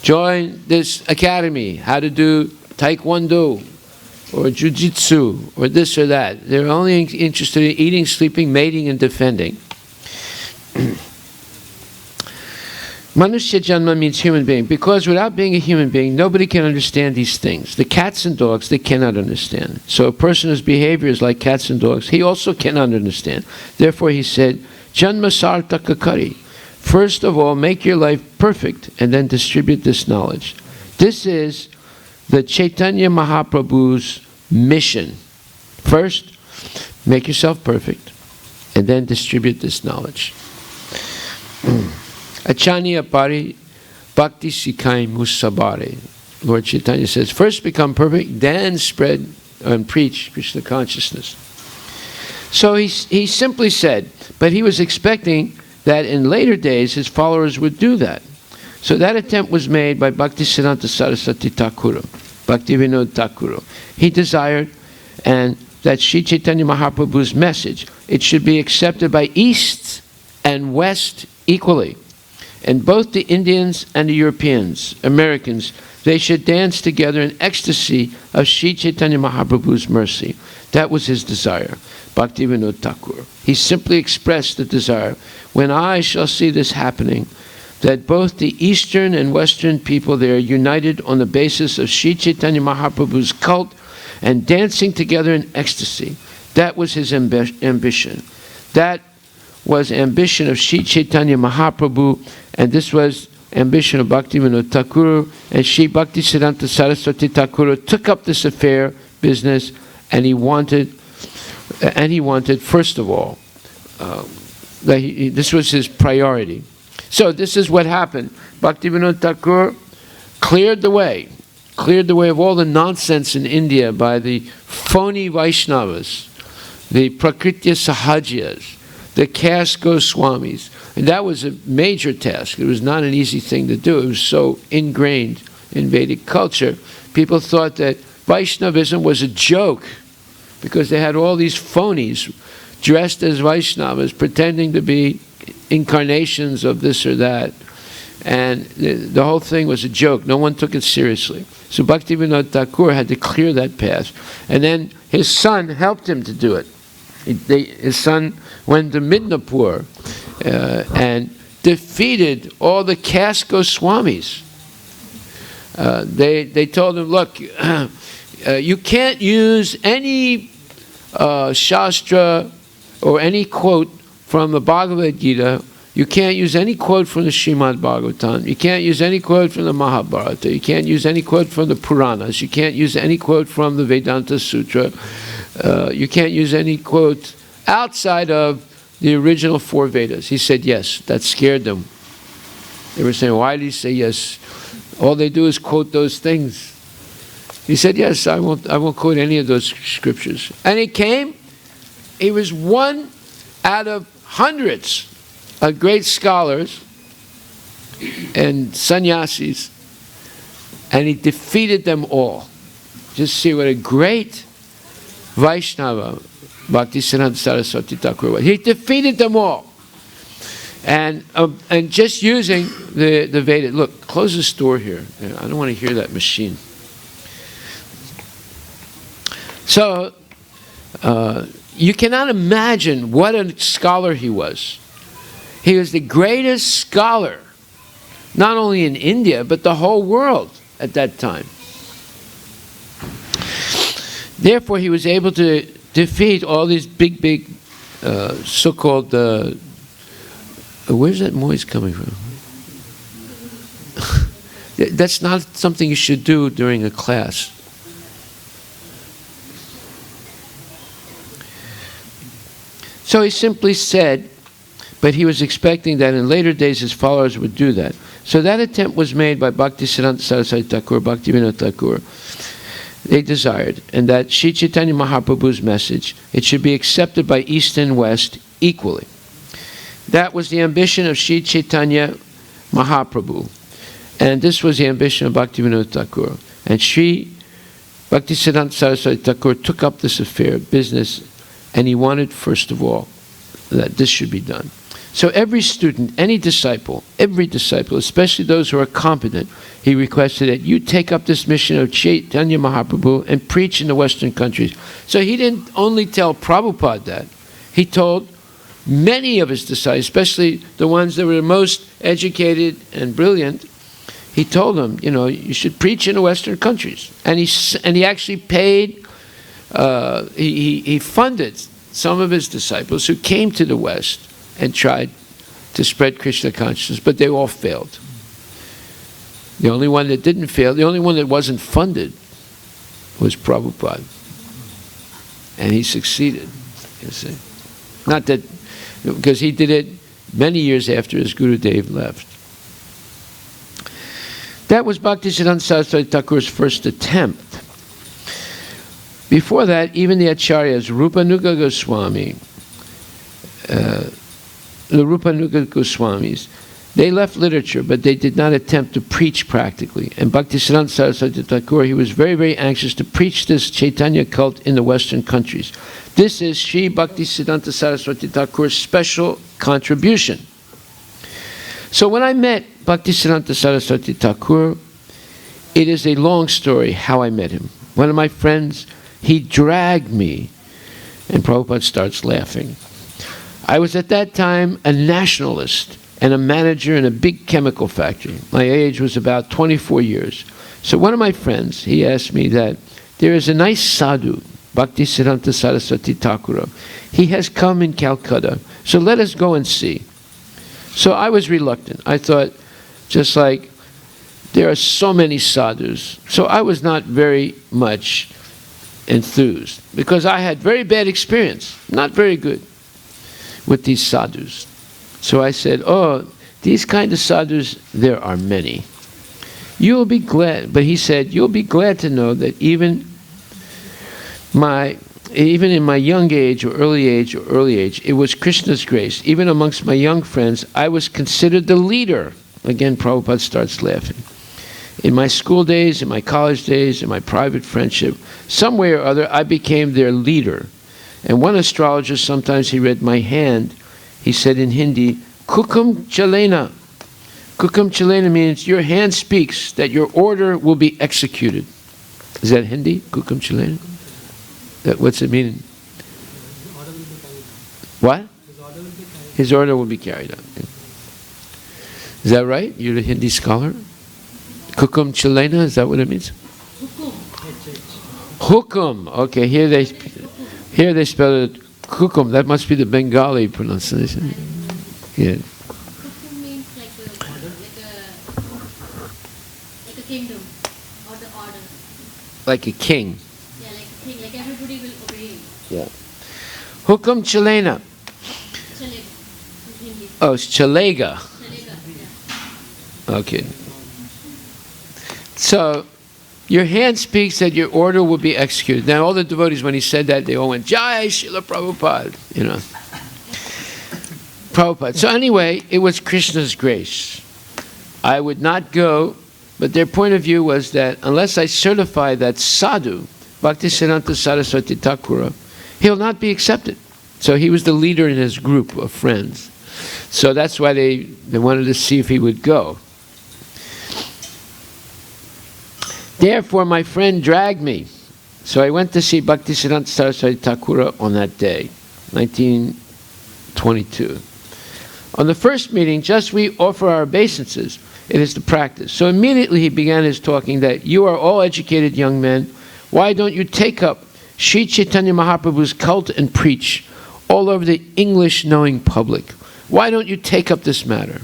A: Join this academy, how to do taekwondo. or jujitsu, or this or that. They're only interested in eating, sleeping, mating, and defending. Manushya Janma means human being, because without being a human being, nobody can understand these things. The cats and dogs, they cannot understand. So a person whose behavior is like cats and dogs, he also cannot understand. Therefore he said, Janma Sartaka Kari. First of all, make your life perfect, and then distribute this knowledge. This is the Chaitanya Mahaprabhu's mission. First, make yourself perfect, and then distribute this knowledge. Achanya pari bhakti sikai musabare. Lord Chaitanya says, first become perfect, then spread and preach Krishna consciousness. So he simply said, but he was expecting that in later days his followers would do that. So that attempt was made by Bhaktisiddhanta Saraswati Thakura, Bhaktivinoda Thakura. He desired and that Sri Chaitanya Mahaprabhu's message, it should be accepted by East and West equally. And both the Indians and the Europeans, Americans, they should dance together in ecstasy of Sri Chaitanya Mahaprabhu's mercy. That was his desire, Bhaktivinoda Thakur. He simply expressed the desire, when I shall see this happening, that both the Eastern and Western people, they are united on the basis of Sri Chaitanya Mahaprabhu's cult and dancing together in ecstasy. That was his ambition. That was ambition of Sri Chaitanya Mahaprabhu, and this was ambition of Bhaktivinoda Thakur, and Sri Bhaktisiddhanta Saraswati Thakur took up this affair, business, and he wanted, first of all, this was his priority. So this is what happened. Bhaktivinoda Thakur cleared the way of all the nonsense in India by the phony Vaishnavas, the Prakritya Sahajias, the caste Goswamis. And that was a major task. It was not an easy thing to do. It was so ingrained in Vedic culture. People thought that Vaishnavism was a joke because they had all these phonies dressed as Vaishnavas pretending to be incarnations of this or that. And the whole thing was a joke. No one took it seriously. So Bhaktivinoda Thakur had to clear that path. And then his son helped him to do it. His son went to Midnapur and defeated all the caste Goswamis. They told him, look, you can't use any Shastra or any quote from the Bhagavad Gita. You can't use any quote from the Srimad Bhagavatam. You can't use any quote from the Mahabharata. You can't use any quote from the Puranas. You can't use any quote from the Vedanta Sutra. You can't use any quote outside of the original four Vedas. He said yes. That scared them. They were saying, why did he say yes? All they do is quote those things. He said, yes, I won't quote any of those scriptures. And he came. He was one out of hundreds of great scholars and sannyasis, and he defeated them all. Just see what a great Vaishnava Bhaktisiddhanta Saraswati Thakur was. He defeated them all. And just using the Veda. Look, close this door here. I don't want to hear that machine. So, you cannot imagine what a scholar he was. He was the greatest scholar, not only in India, but the whole world at that time. Therefore, he was able to defeat all these big so-called, where's that noise coming from? That's not something you should do during a class. So he simply said, but he was expecting that in later days his followers would do that. So that attempt was made by Bhaktisiddhanta Saraswati Thakur, Bhaktivinoda Thakur. They desired, and that Sri Chaitanya Mahaprabhu's message, it should be accepted by East and West equally. That was the ambition of Sri Chaitanya Mahaprabhu. And this was the ambition of Bhaktivinoda Thakur. And Sri Bhaktisiddhanta Saraswati Thakur took up this affair, business, and he wanted, first of all, that this should be done. So every student, every disciple, especially those who are competent, he requested that you take up this mission of Chaitanya Mahaprabhu and preach in the Western countries. So he didn't only tell Prabhupada that. He told many of his disciples, especially the ones that were the most educated and brilliant, he told them, you should preach in the Western countries. And he actually paid, he funded some of his disciples who came to the West and tried to spread Krishna consciousness, but they all failed. The only one that didn't fail, the only one that wasn't funded was Prabhupada. And he succeeded, you see. Not that, because he did it many years after his Gurudev left. That was Bhaktisiddhanta Saraswati Thakur's first attempt. Before that, even the Acharyas, Rupanuga Goswami, the Rupanuga Goswamis, they left literature, but they did not attempt to preach practically. And Bhaktisiddhanta Saraswati Thakur, he was very, very anxious to preach this Chaitanya cult in the Western countries. This is Sri Bhaktisiddhanta Saraswati Thakur's special contribution. So when I met Bhaktisiddhanta Saraswati Thakur, it is a long story how I met him. One of my friends, he dragged me, and Prabhupada starts laughing. I was at that time a nationalist and a manager in a big chemical factory. My age was about 24 years. So one of my friends, he asked me that there is a nice sadhu, Bhaktisiddhanta Saraswati Thakur. He has come in Calcutta, so let us go and see. So I was reluctant. I thought, just like, there are so many sadhus. So I was not very much enthused, because I had very bad experience, not very good, with these sadhus. So I said, these kind of sadhus, there are many. You'll be glad, but he said, you'll be glad to know that even in my young age or early age, it was Krishna's grace. Even amongst my young friends, I was considered the leader. Again, Prabhupada starts laughing. In my school days, in my college days, in my private friendship, some way or other, I became their leader. And one astrologer, sometimes he read my hand, he said in Hindi, Kukum Chalena. Kukum Chalena means your hand speaks that your order will be executed. Is that Hindi? Kukum Chalena? What's it mean? What? His order will be carried out. Is that right? You're a Hindi scholar? Kukum Chalena, is that what it means? Hukum. Okay, here they spell it Kukum. That must be the Bengali pronunciation. Yeah.
C: Hukum means like a kingdom or the order.
A: Like a king.
C: Yeah, like a king. Like everybody will obey him.
A: Yeah. Hukum Chalena.
C: Chalega. In Hindi.
A: Oh, it's Chalega.
C: Chalega. Yeah.
A: Okay. So, your hand speaks that your order will be executed. Now, all the devotees, when he said that, they all went, Jai Srila Prabhupada, Prabhupada. So anyway, it was Krishna's grace. I would not go, but their point of view was that unless I certify that sadhu, Bhaktisiddhanta Saraswati Thakur, he'll not be accepted. So he was the leader in his group of friends. So that's why they wanted to see if he would go. Therefore, my friend dragged me. So I went to see Bhaktisiddhanta Saraswati Thakur on that day, 1922. On the first meeting, just we offer our obeisances. It is the practice. So immediately he began his talking that you are all educated young men. Why don't you take up Sri Chaitanya Mahaprabhu's cult and preach all over the English-knowing public? Why don't you take up this matter?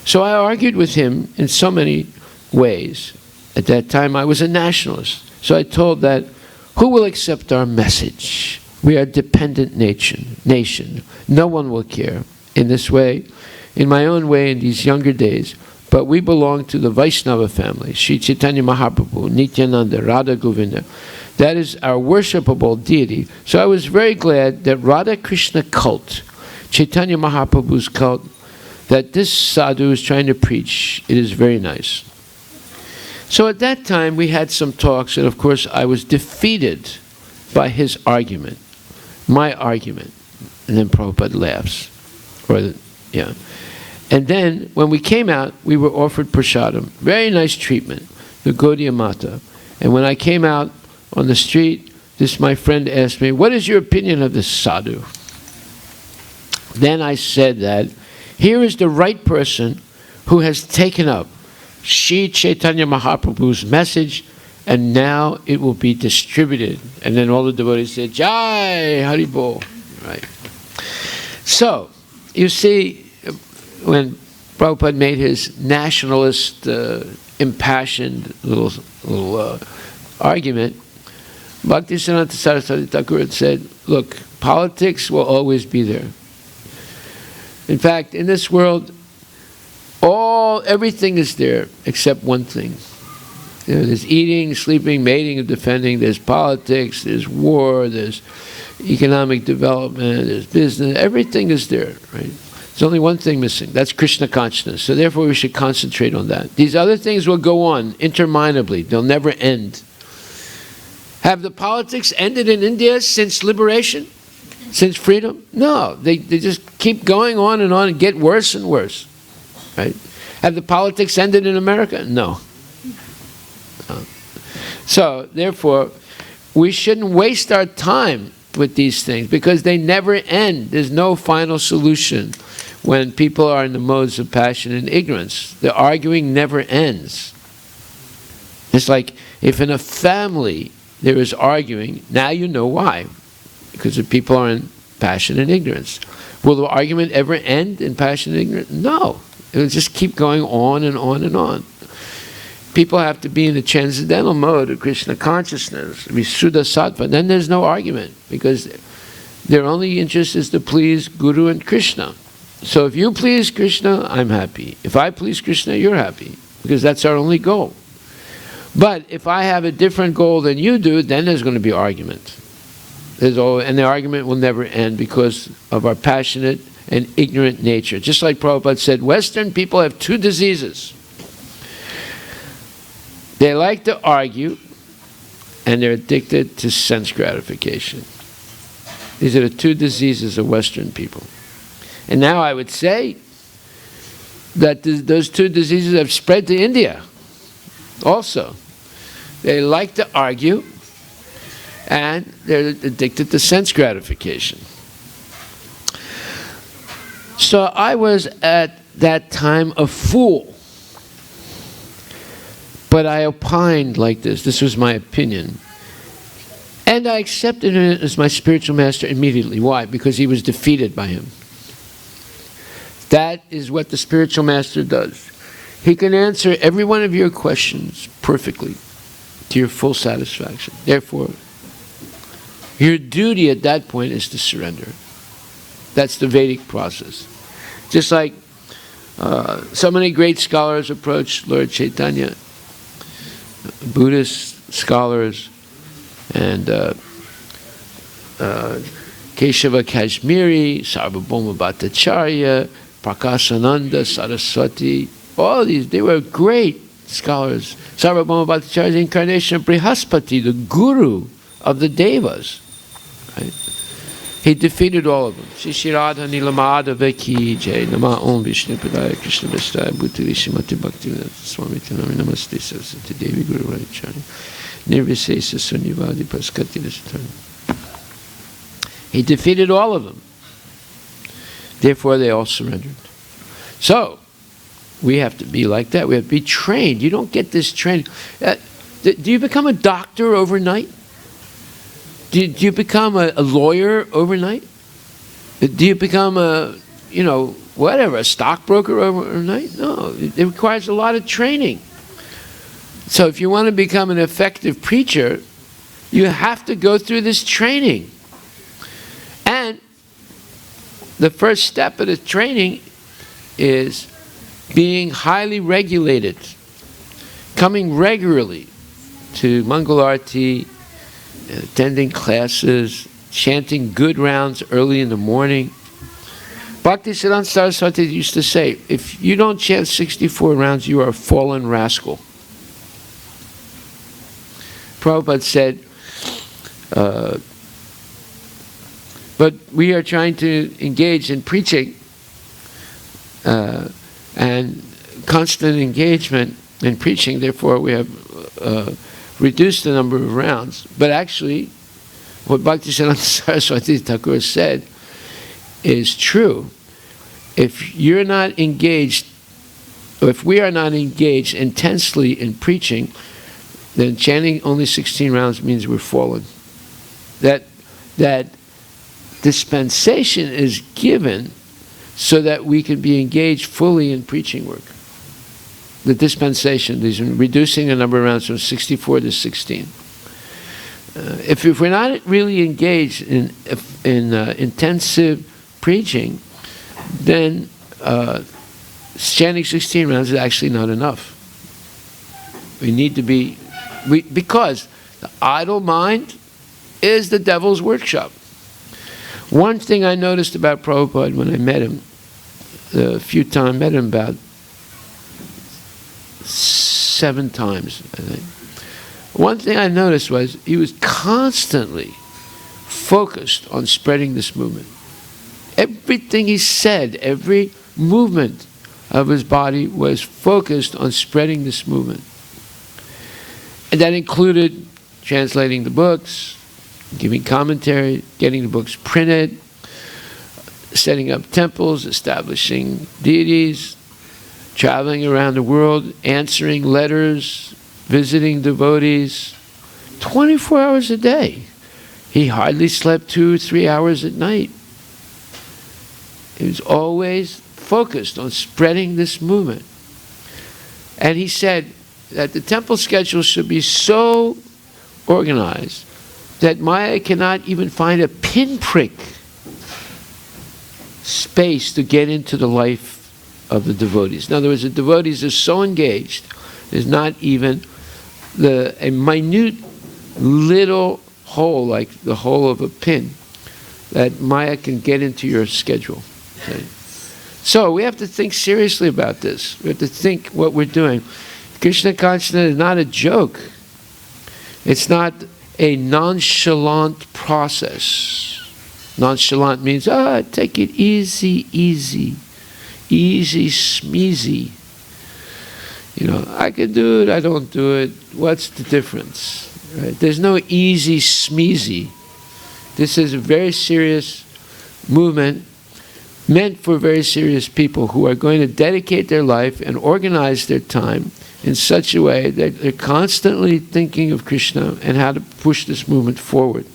A: So I argued with him in so many ways. At that time, I was a nationalist. So I told that, who will accept our message? We are a dependent nation. No one will care. In this way, in my own way in these younger days, but we belong to the Vaishnava family, Sri Chaitanya Mahaprabhu, Nityananda, Radha Govinda. That is our worshipable deity. So I was very glad that Radha Krishna cult, Chaitanya Mahaprabhu's cult, that this sadhu is trying to preach. It is very nice. So at that time, we had some talks, and of course, I was defeated by his argument, my argument. And then Prabhupada laughs, or Yeah. And then, when we came out, we were offered prasadam. Very nice treatment, the Gaudiya Mata. And when I came out on the street, my friend asked me, what is your opinion of this sadhu? Then I said that, here is the right person who has taken up Sri Chaitanya Mahaprabhu's message, and now it will be distributed. And then all the devotees said, Jai Haribol. Right. So, you see, when Prabhupada made his nationalist, impassioned little argument, Bhaktisiddhanta Saraswati Thakur had said, look, politics will always be there. In fact, in this world, everything is there except one thing. You know, there's eating, sleeping, mating, and defending. There's politics, there's war, there's economic development, there's business. Everything is there, right? There's only one thing missing. That's Krishna consciousness. So therefore we should concentrate on that. These other things will go on interminably. They'll never end. Have the politics ended in India since liberation? Since freedom? No. They just keep going on and get worse and worse. Right? Have the politics ended in America? No. So therefore, we shouldn't waste our time with these things because they never end. There's no final solution when people are in the modes of passion and ignorance. The arguing never ends. It's like if in a family there is arguing, now you know why. Because the people are in passion and ignorance. Will the argument ever end in passion and ignorance? No. It will just keep going on and on and on. People have to be in the transcendental mode of Krishna consciousness, Visuddha Sattva. Then there's no argument because their only interest is to please Guru and Krishna. So if you please Krishna, I'm happy. If I please Krishna, you're happy because that's our only goal. But if I have a different goal than you do, then there's going to be argument. And the argument will never end because of our passionate and ignorant nature. Just like Prabhupada said, Western people have two diseases. They like to argue, and they're addicted to sense gratification. These are the two diseases of Western people. And now I would say that those two diseases have spread to India also. They like to argue, and they're addicted to sense gratification. So I was at that time a fool. But I opined like this. This was my opinion. And I accepted it as my spiritual master immediately. Why? Because he was defeated by him. That is what the spiritual master does. He can answer every one of your questions perfectly to your full satisfaction. Therefore, your duty at that point is to surrender. That's the Vedic process. Just like so many great scholars approached Lord Chaitanya, Buddhist scholars, and Keshava Kashmiri, Sarvabhauma Bhattacharya, Prakasananda, Saraswati, all these, they were great scholars. Sarvabhauma Bhattacharya is the incarnation of Brihaspati, the guru of the Devas. Right? He defeated all of them. Shri Radha Nilamadava Ki Jai Nama Om Vishnu Padaya Krishna Vastaya Bhuti Vishimati Bhakti Swami Tanami Namaste Saraswati Devi Guru Raichari Nirvisesa Sunyavadi Paskati Nisatani. He defeated all of them. Therefore they all surrendered. So, we have to be like that. We have to be trained. You don't get this training. Do you become a doctor overnight? Do you become a lawyer overnight? Do you become a stockbroker overnight? No, it requires a lot of training. So if you want to become an effective preacher, you have to go through this training. And the first step of the training is being highly regulated, coming regularly to Mangal Arati, attending classes, chanting good rounds early in the morning. Bhaktisiddhanta Saraswati used to say, if you don't chant 64 rounds, you are a fallen rascal. Prabhupada said, but we are trying to engage in preaching and constant engagement in preaching. Therefore, we have reduced the number of rounds. But actually, what Bhaktisiddhanta Saraswati Thakur said is true. If you're not engaged, or if we are not engaged intensely in preaching, then chanting only 16 rounds means we're fallen. That dispensation is given so that we can be engaged fully in preaching work. The dispensation, these reducing the number of rounds from 64 to 16. If we're not really engaged in intensive preaching, then chanting 16 rounds is actually not enough. We need to be, because the idle mind is the devil's workshop. One thing I noticed about Prabhupada when I met him, a few times, met him about 7 times, I think. One thing I noticed was he was constantly focused on spreading this movement. Everything he said, every movement of his body was focused on spreading this movement. And that included translating the books, giving commentary, getting the books printed, setting up temples, establishing deities, traveling around the world, answering letters, visiting devotees, 24 hours a day. He hardly slept 2 or 3 hours at night. He was always focused on spreading this movement. And he said that the temple schedule should be so organized that Maya cannot even find a pinprick space to get into the life of the devotees. In other words, the devotees are so engaged, there's not even a minute little hole, like the hole of a pin, that Maya can get into your schedule. Okay? So we have to think seriously about this. We have to think what we're doing. Krishna consciousness is not a joke. It's not a nonchalant process. Nonchalant means, take it easy, easy, easy, smeezy. You know, I can do it, I don't do it. What's the difference? Right? There's no easy, smeezy. This is a very serious movement meant for very serious people who are going to dedicate their life and organize their time in such a way that they're constantly thinking of Krishna and how to push this movement forward.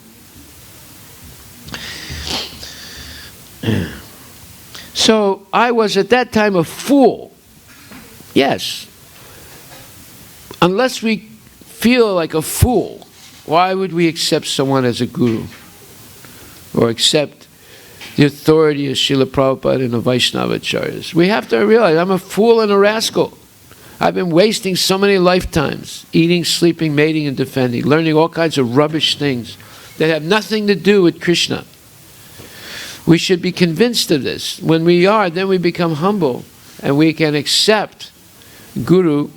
A: So I was at that time a fool. Yes. Unless we feel like a fool, why would we accept someone as a guru? Or accept the authority of Srila Prabhupada and the Vaishnavacharyas? We have to realize I'm a fool and a rascal. I've been wasting so many lifetimes, eating, sleeping, mating, and defending, learning all kinds of rubbish things that have nothing to do with Krishna. We should be convinced of this. When we are, then we become humble, and we can accept Guru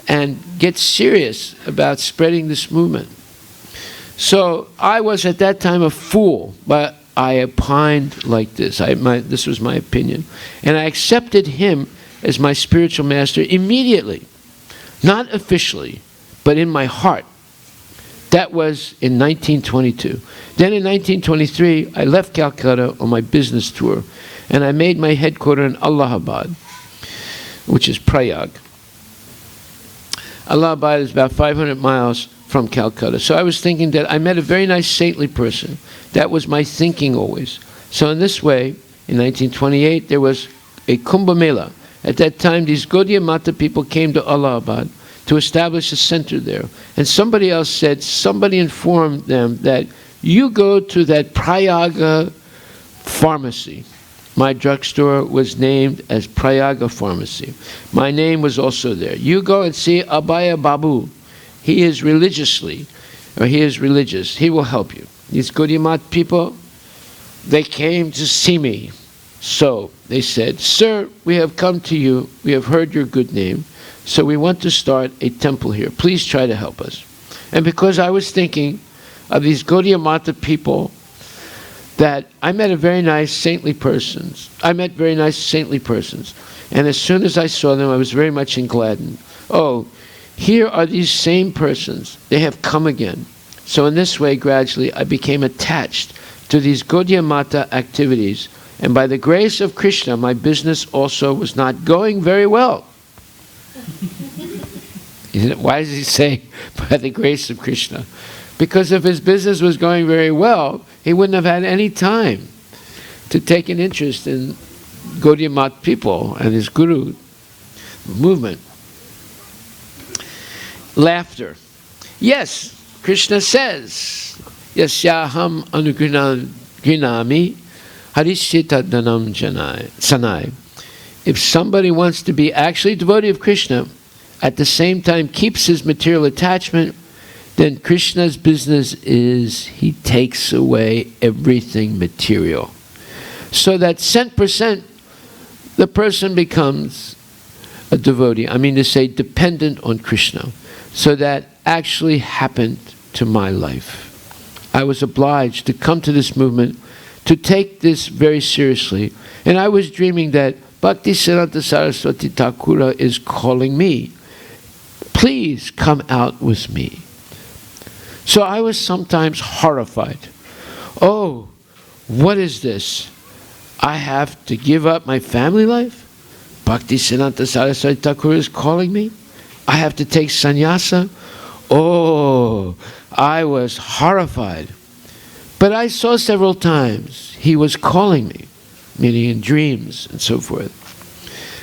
A: and get serious about spreading this movement. So I was at that time a fool, but I opined like this. This was my opinion. And I accepted him as my spiritual master immediately. Not officially, but in my heart. That was in 1922. Then in 1923, I left Calcutta on my business tour, and I made my headquarters in Allahabad, which is Prayag. Allahabad is about 500 miles from Calcutta. So I was thinking that I met a very nice saintly person. That was my thinking always. So in this way, in 1928, there was a Kumbh Mela. At that time, these Gaudiya Mata people came to Allahabad to establish a center there. And somebody else said, somebody informed them that you go to that Prayaga pharmacy. My drugstore was named as Prayaga Pharmacy. My name was also there. You go and see Abhaya Babu. He is religious. He will help you. These Gaudiya Mata people, they came to see me. So they said, sir, we have come to you. We have heard your good name. So we want to start a temple here. Please try to help us. And because I was thinking of these Gaudiya Mata people, that I met very nice saintly persons. And as soon as I saw them, I was very much gladdened. Oh, here are these same persons. They have come again. So in this way, gradually, I became attached to these Gaudiya Mata activities. And by the grace of Krishna, my business also was not going very well. Why does he say, by the grace of Krishna? Because if his business was going very well, he wouldn't have had any time to take an interest in Gaudiya Mata people and his guru movement. Laughter. Yes, Krishna says, Yasyaham anugrinami harishita danam sanai. If somebody wants to be actually a devotee of Krishna, at the same time keeps his material attachment, then Krishna's business is he takes away everything material. So that 100% the person becomes a devotee. I mean to say dependent on Krishna. So that actually happened to my life. I was obliged to come to this movement, to take this very seriously. And I was dreaming that Bhaktisiddhanta Saraswati Thakura is calling me. Please come out with me. So I was sometimes horrified. Oh, what is this? I have to give up my family life? Bhaktisiddhanta Saraswati Thakura is calling me? I have to take sannyasa? Oh, I was horrified. But I saw several times he was calling me, meaning in dreams and so forth.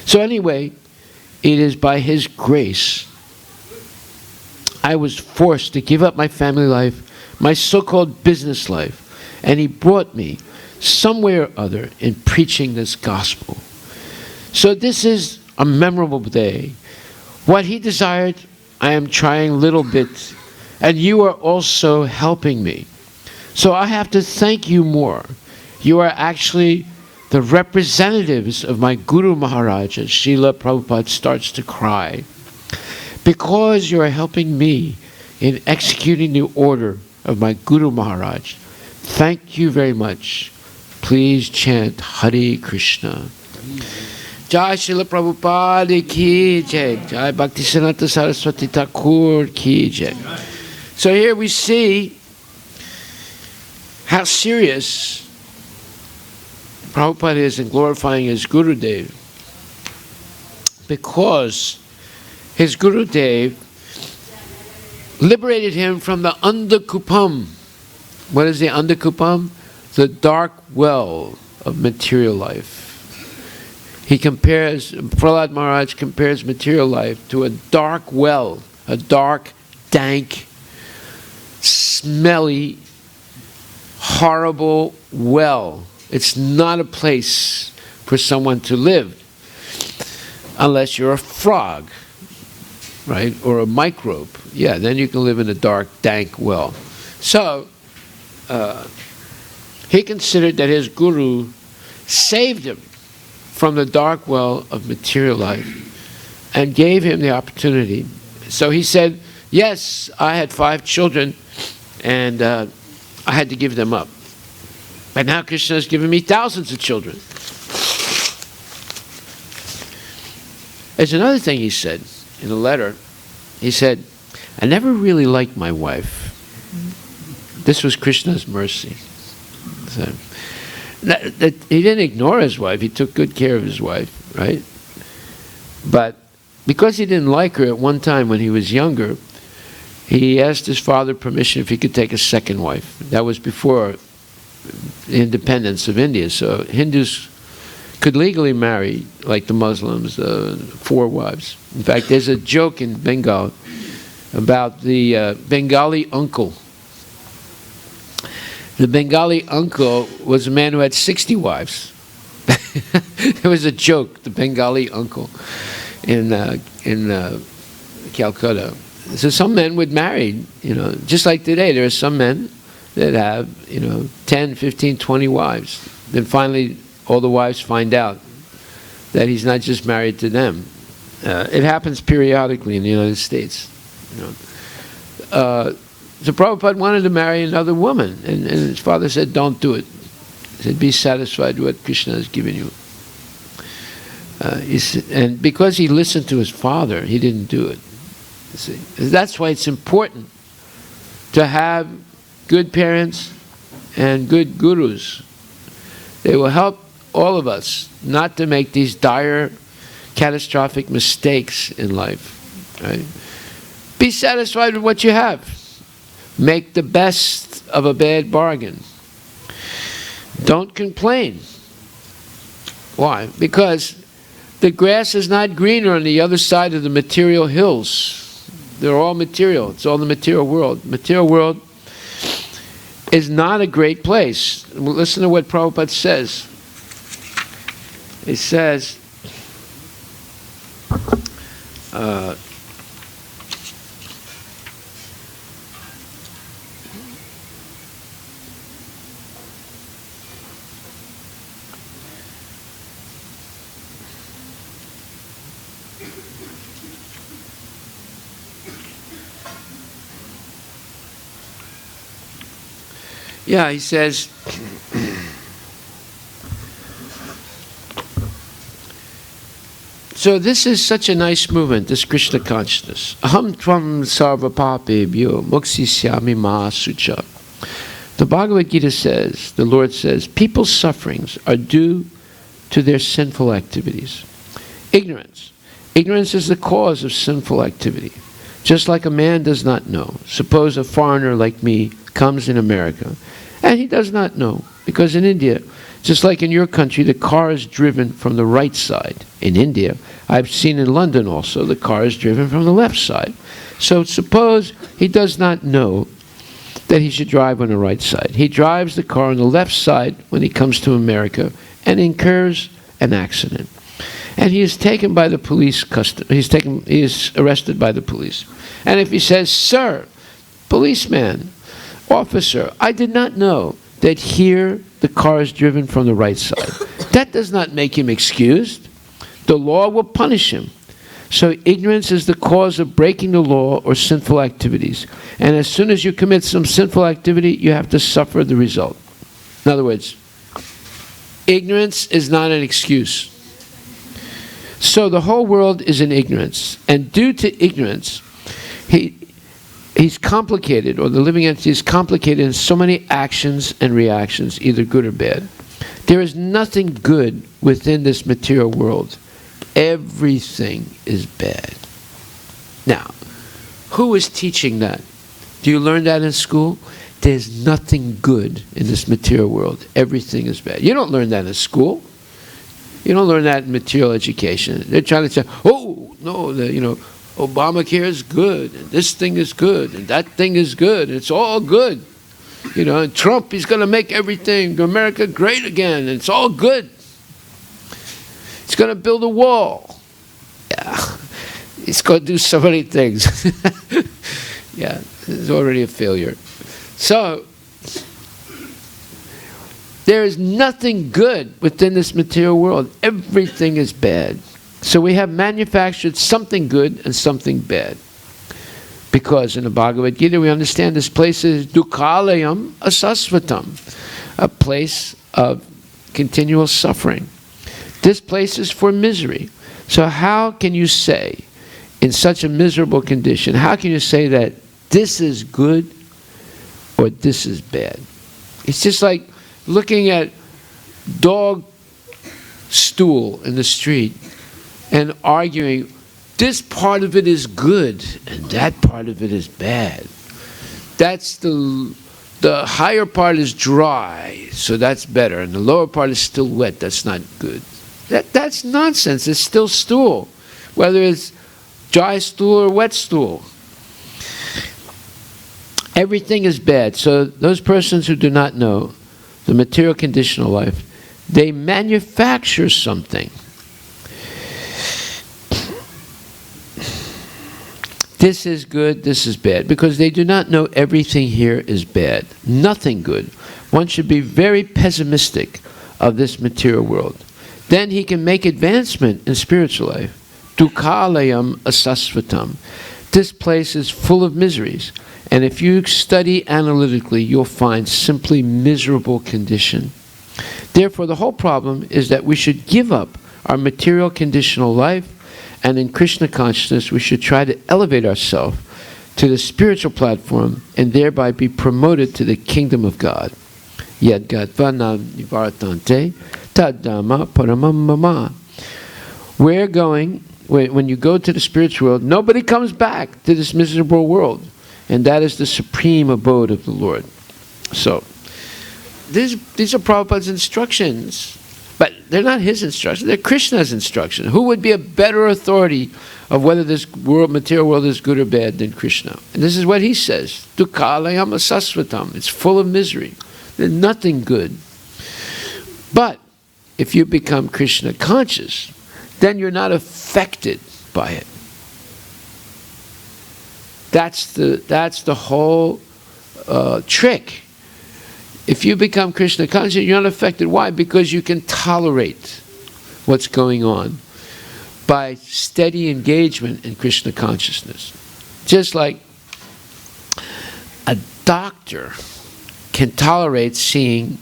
A: So anyway, it is by his grace I was forced to give up my family life, my so-called business life, and he brought me somewhere or other in preaching this gospel. So this is a memorable day. What he desired, I am trying a little bit, and you are also helping me. So I have to thank you more. You are actually the representatives of my Guru Maharaj. And Srila Prabhupada starts to cry. Because you are helping me in executing the order of my Guru Maharaj. Thank you very much. Please chant Hare Krishna. Jai Srila Prabhupada ki jai. Jai Bhaktisiddhanta Saraswati Thakur ki jai. So here we see how serious Prabhupada is in glorifying his Gurudev. Because his Gurudev liberated him from the Andhakupam. What is the Andhakupam? The dark well of material life. He compares, Prahlad Maharaj compares material life to a dark well, a dark, dank, smelly, horrible well. It's not a place for someone to live unless you're a frog, right? Or a microbe. Yeah, then you can live in a dark, dank well. So, he considered that his guru saved him from the dark well of material life and gave him the opportunity. So he said, yes, I had 5 children and I had to give them up. But now Krishna has given me thousands of children. There's another thing he said in a letter. He said, I never really liked my wife. This was Krishna's mercy. So, that he didn't ignore his wife. He took good care of his wife, right? But because he didn't like her at one time when he was younger, he asked his father permission if he could take a second wife. That was before the independence of India. So Hindus could legally marry, like the Muslims, 4 wives. In fact, there's a joke in Bengal about the Bengali uncle. The Bengali uncle was a man who had 60 wives. It was a joke, the Bengali uncle in Calcutta. So some men would marry, just like today, there are some men that have, 10, 15, 20 wives. Then finally, all the wives find out that he's not just married to them. It happens periodically in the United States. So Prabhupada wanted to marry another woman, and his father said, don't do it. He said, be satisfied with what Krishna has given you. And because he listened to his father, he didn't do it. You see? That's why it's important to have good parents and good gurus. They will help all of us not to make these dire, catastrophic mistakes in life. Right? Be satisfied with what you have. Make the best of a bad bargain. Don't complain. Why? Because the grass is not greener on the other side of the material hills. They're all material. It's all the material world. Material world is not a great place. Listen to what Prabhupada says. He says, he says, so this is such a nice movement, this Krishna consciousness. Aham tvam sarva papebhyo moksisyami ma sucha. The Bhagavad Gita says, the Lord says, people's sufferings are due to their sinful activities. Ignorance. Ignorance is the cause of sinful activity. Just like a man does not know. Suppose a foreigner like me comes in America, and he does not know, because in India, just like in your country, the car is driven from the right side. In India, I've seen in London also, the car is driven from the left side. So suppose he does not know that he should drive on the right side. He drives the car on the left side when he comes to America and incurs an accident. And he is taken by the police he is arrested by the police. And if he says, "Sir, policeman, officer, I did not know that here the car is driven from the right side," that does not make him excused. The law will punish him. So ignorance is the cause of breaking the law or sinful activities. And as soon as you commit some sinful activity, you have to suffer the result. In other words, ignorance is not an excuse. So the whole world is in ignorance. And due to ignorance, he's complicated, or the living entity is complicated in so many actions and reactions, either good or bad. There is nothing good within this material world. Everything is bad. Now, who is teaching that? Do you learn that in school? There's nothing good in this material world. Everything is bad. You don't learn that in school. You don't learn that in material education. They're trying to say, oh, no, Obamacare is good, and this thing is good, and that thing is good, and it's all good. And Trump, he's going to make everything, America great again, and it's all good. He's going to build a wall. Yeah, he's going to do so many things. Yeah, it's already a failure. So, there is nothing good within this material world. Everything is bad. So we have manufactured something good and something bad. Because in the Bhagavad Gita we understand this place is dukhalayam asasvatam, a place of continual suffering. This place is for misery. So how can you say, in such a miserable condition, how can you say that this is good or this is bad? It's just like looking at dog stool in the street and arguing, this part of it is good and that part of it is bad. That's the higher part is dry, so that's better, and the lower part is still wet, that's not good. That's nonsense. It's still stool, whether it's dry stool or wet stool. Everything is bad. So those persons who do not know the material condition of life, they manufacture something. This is good, this is bad, because they do not know everything here is bad. Nothing good. One should be very pessimistic of this material world. Then he can make advancement in spiritual life. Dukhalayam asasvatam. This place is full of miseries. And if you study analytically, you'll find simply miserable condition. Therefore, the whole problem is that we should give up our material conditional life, and in Krishna consciousness we should try to elevate ourselves to the spiritual platform and thereby be promoted to the kingdom of God. Yad gatva na nivaratante tadama paramam mama. We're going, when you go to the spiritual world, nobody comes back to this miserable world. And that is the supreme abode of the Lord. So, these are Prabhupada's instructions. But they're not his instructions, they're Krishna's instructions. Who would be a better authority of whether this world, material world is good or bad than Krishna? And this is what he says. Dukhalayam asasvatam. It's full of misery. There's nothing good. But if you become Krishna conscious, then you're not affected by it. That's the whole trick. If you become Krishna conscious, you're not affected. Why? Because you can tolerate what's going on by steady engagement in Krishna consciousness. Just like a doctor can tolerate seeing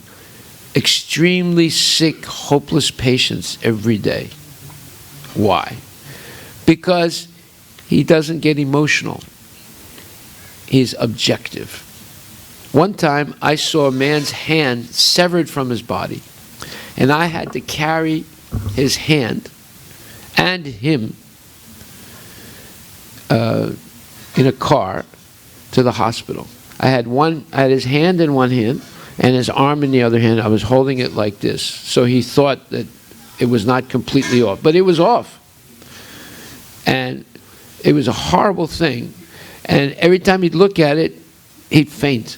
A: extremely sick, hopeless patients every day. Why? Because he doesn't get emotional. He's objective. One time I saw a man's hand severed from his body, and I had to carry his hand and him in a car to the hospital. I had his hand in one hand and his arm in the other hand. I was holding it like this, so he thought that it was not completely off, but it was off. And it was a horrible thing. And every time he'd look at it, he'd faint.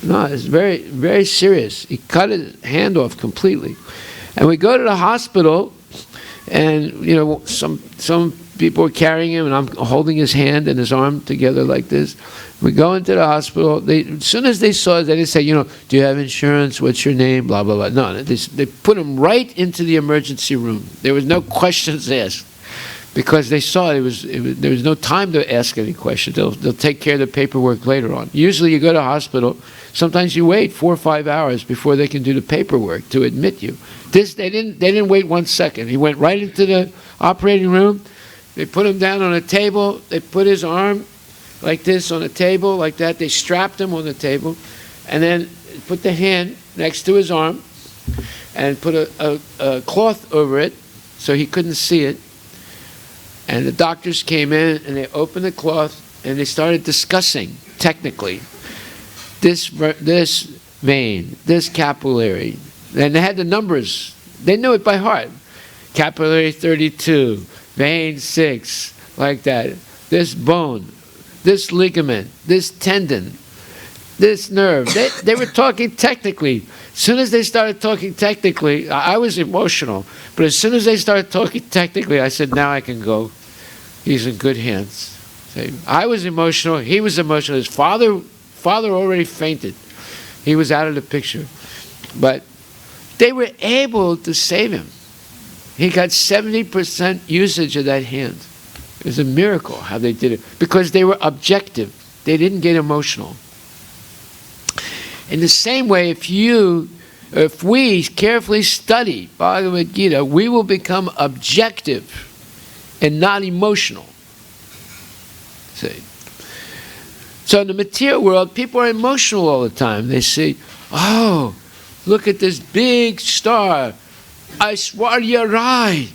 A: No, it's very, very serious. He cut his hand off completely. And we go to the hospital, and some people are carrying him, and I'm holding his hand and his arm together like this. We go into the hospital. As soon as they saw it, they didn't say, do you have insurance? What's your name? Blah, blah, blah. No, they put him right into the emergency room. There was no questions asked. Because they saw there was no time to ask any questions. They'll take care of the paperwork later on. Usually you go to a hospital, sometimes you wait 4 or 5 hours before they can do the paperwork to admit you. They didn't wait 1 second. He went right into the operating room. They put him down on a table. They put his arm like this on a table, like that. They strapped him on the table, and then put the hand next to his arm and put a cloth over it so he couldn't see it. And the doctors came in and they opened the cloth and they started discussing technically this vein, this capillary. And they had the numbers. They knew it by heart. Capillary 32, vein 6, like that. This bone, this ligament, this tendon, this nerve. They were talking technically. As soon as they started talking technically, I was emotional. But as soon as they started talking technically, I said, now I can go. He's in good hands. I was emotional. He was emotional. His father already fainted. He was out of the picture. But they were able to save him. He got 70% usage of that hand. It was a miracle how they did it. Because they were objective. They didn't get emotional. In the same way, if we carefully study Bhagavad Gita, we will become objective and not emotional. See? So in the material world, people are emotional all the time. They say, oh, look at this big star, Aishwarya Rai.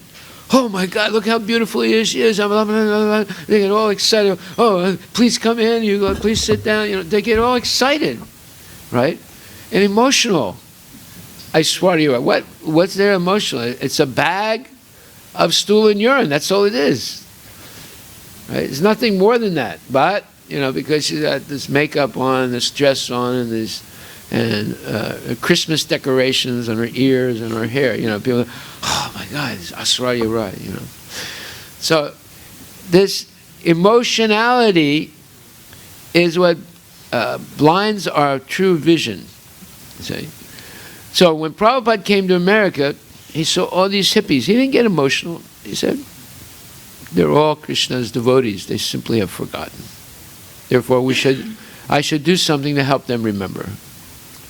A: Oh my God, look how beautiful he is. She is. They get all excited. Oh, please come in. You go, please sit down. They get all excited, right? And emotional. Aishwarya Rai. What's their emotional? It's a bag of stool and urine. That's all it is. Right? It's nothing more than that. But because she's got this makeup on, this dress on, and Christmas decorations on her ears and her hair. People, oh my God, it's Aishwarya Rai. So this emotionality is what blinds our true vision. See? So when Prabhupada came to America, he saw all these hippies. He didn't get emotional. He said, they're all Krishna's devotees. They simply have forgotten. Therefore, I should do something to help them remember.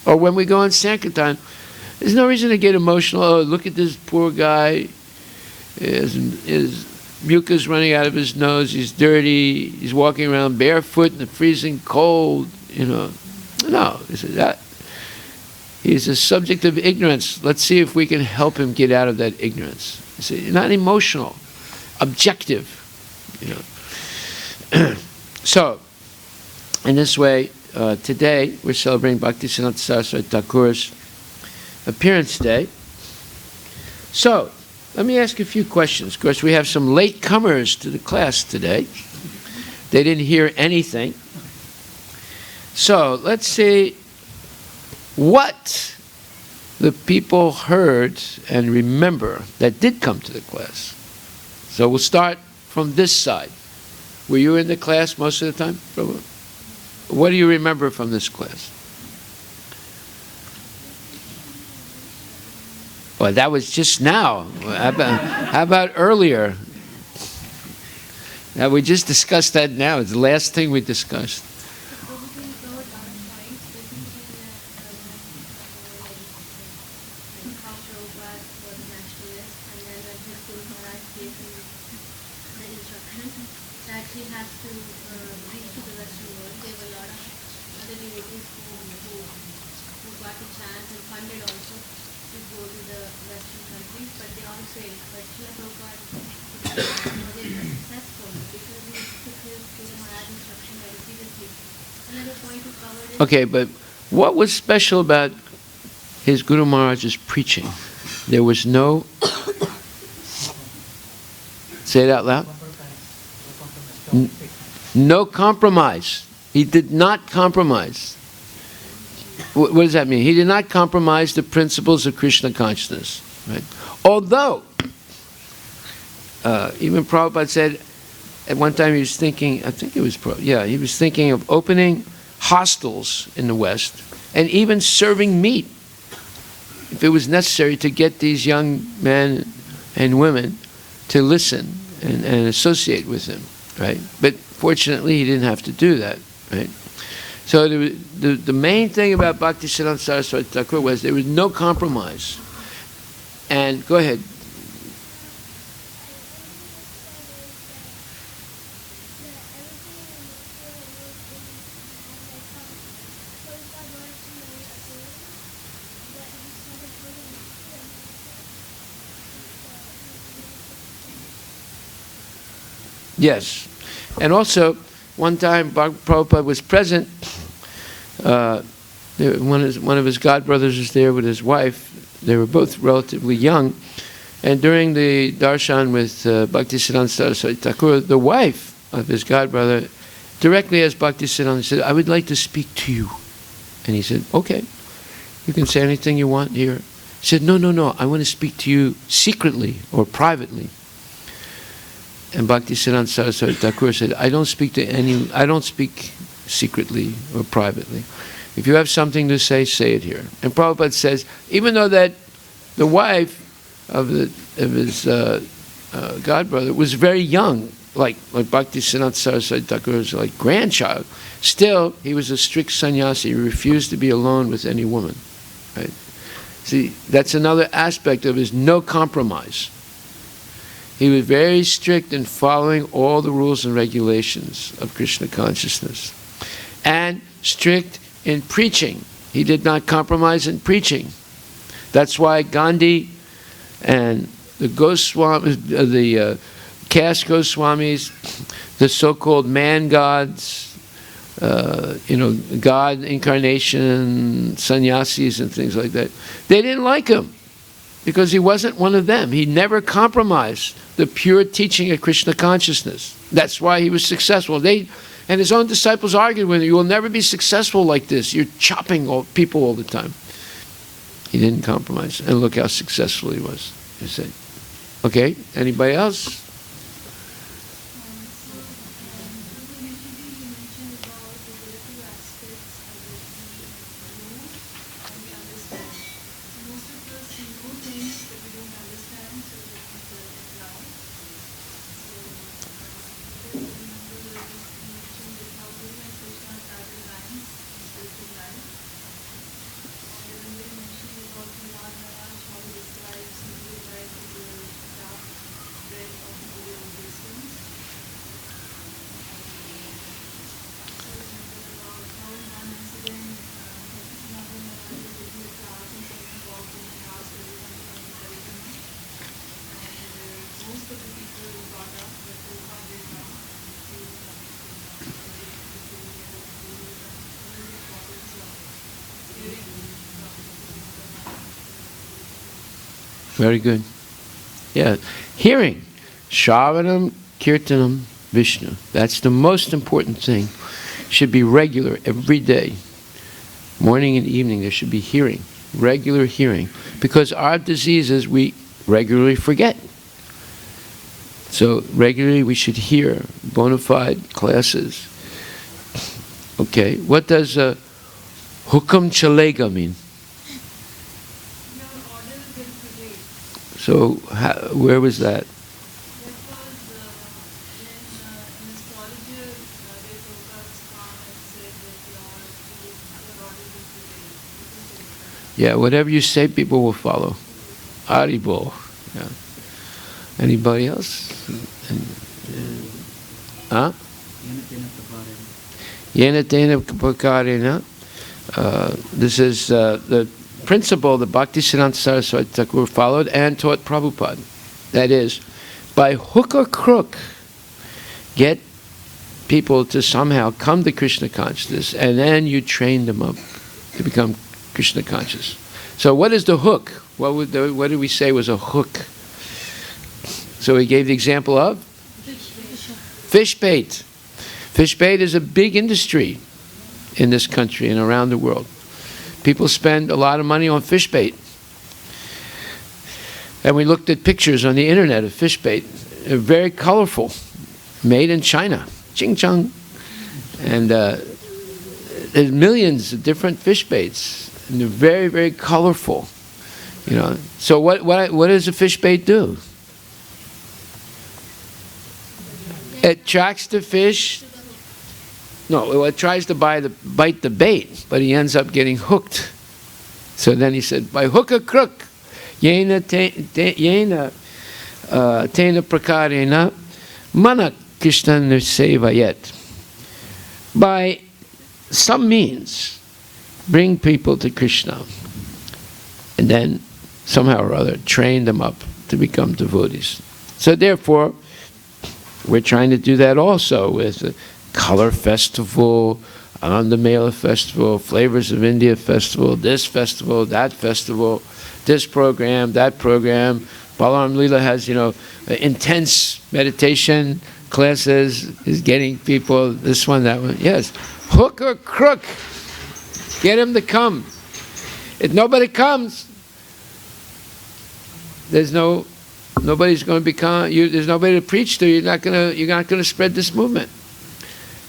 A: Or when we go on Sankirtan, There's no reason to get emotional. Oh, look at this poor guy. His mucus running out of his nose. He's dirty. He's walking around barefoot in the freezing cold. No, he's a subject of ignorance. Let's see if we can help him get out of that ignorance. Not emotional, objective. So, in this way, today we're celebrating Bhaktisiddhanta Saraswati Thakur's appearance day. So, let me ask a few questions. Of course, we have some late comers to the class today. They didn't hear anything. So, let's see what the people heard and remember that did come to the class. So, we'll start from this side. Were you in the class most of the time, Prabhu? What do you remember from this class? Well, that was just now. How about earlier? Now, we just discussed that now. It's the last thing we discussed. Okay, but what was special about his Guru Maharaj's preaching? There was no... Say it out loud. No compromise. He did not compromise. What does that mean? He did not compromise the principles of Krishna consciousness. Right? Although, even Prabhupada said, at one time he was thinking, I think it was Prabhupada, he was thinking of opening hostels in the West and even serving meat if it was necessary to get these young men and women to listen and associate with him, right? But fortunately he didn't have to do that, right? So the main thing about Bhaktisiddhanta Saraswati Thakur was there was no compromise. And go ahead. Yes. And also, one time Prabhupada was present. One of his godbrothers was there with his wife. They were both relatively young. And during the darshan with Bhaktisiddhanta Saraswati Thakur, the wife of his godbrother directly asked Bhaktisiddhanta, said, I would like to speak to you. And he said, okay, you can say anything you want here. He said, no, I want to speak to you secretly or privately. And Bhaktisiddhanta Saraswati Thakur said, I don't speak secretly or privately. If you have something to say, say it here. And Prabhupada says, even though that the wife of his godbrother was very young, like Bhaktisiddhanta Saraswati Thakur's like grandchild, still he was a strict sannyasi. He refused to be alone with any woman. Right? See, that's another aspect of his no compromise. He was very strict in following all the rules and regulations of Krishna consciousness. And strict in preaching. He did not compromise in preaching. That's why Gandhi and the Goswamis, the caste Goswamis, the so-called man gods, God incarnation, sannyasis and things like that, they didn't like him because he wasn't one of them. He never compromised the pure teaching of Krishna consciousness. That's why he was successful. And his own disciples argued with him, you will never be successful like this. You're chopping people all the time. He didn't compromise. And look how successful he was. You say. Okay, anybody else? Very good. Yeah. Hearing. Shravanam, Kirtanam, Vishnu. That's the most important thing. Should be regular every day. Morning and evening there should be hearing. Regular hearing. Because our diseases we regularly forget. So regularly we should hear bona fide classes. Okay. What does Hukum Chalega mean? So where was that? Yeah, whatever you say, people will follow. Haribol. Yeah. Anybody else? Huh? Yena Tena Prakarena. This is the principle that Bhaktisiddhanta Saraswati Thakur followed and taught Prabhupada. That is, by hook or crook, get people to somehow come to Krishna consciousness, and then you train them up to become Krishna conscious. So what is the hook? What did we say was a hook? So he gave the example of? Fish bait. Fish bait is a big industry in this country and around the world. People spend a lot of money on fish bait. And we looked at pictures on the internet of fish bait. They're very colorful. Made in China. Ching chong. And there's millions of different fish baits. And they're very, very colorful. You know. So what does a fish bait do? It attracts the fish. No, it tries to bite the bait, but he ends up getting hooked. So then he said, by hook or crook, yena tena prakarena mana Krishna nirsevaayat. By some means, bring people to Krishna, and then somehow or other train them up to become devotees. So therefore, we're trying to do that also with the Color Festival, Ananda Mela Festival, Flavors of India Festival, this festival, that festival, this program, that program. Balaram Leela has, intense meditation classes, is getting people, this one, that one. Yes. Hook or crook, get them to come. If nobody comes, there's nobody's going to become. There's nobody to preach to. You're not going to spread this movement.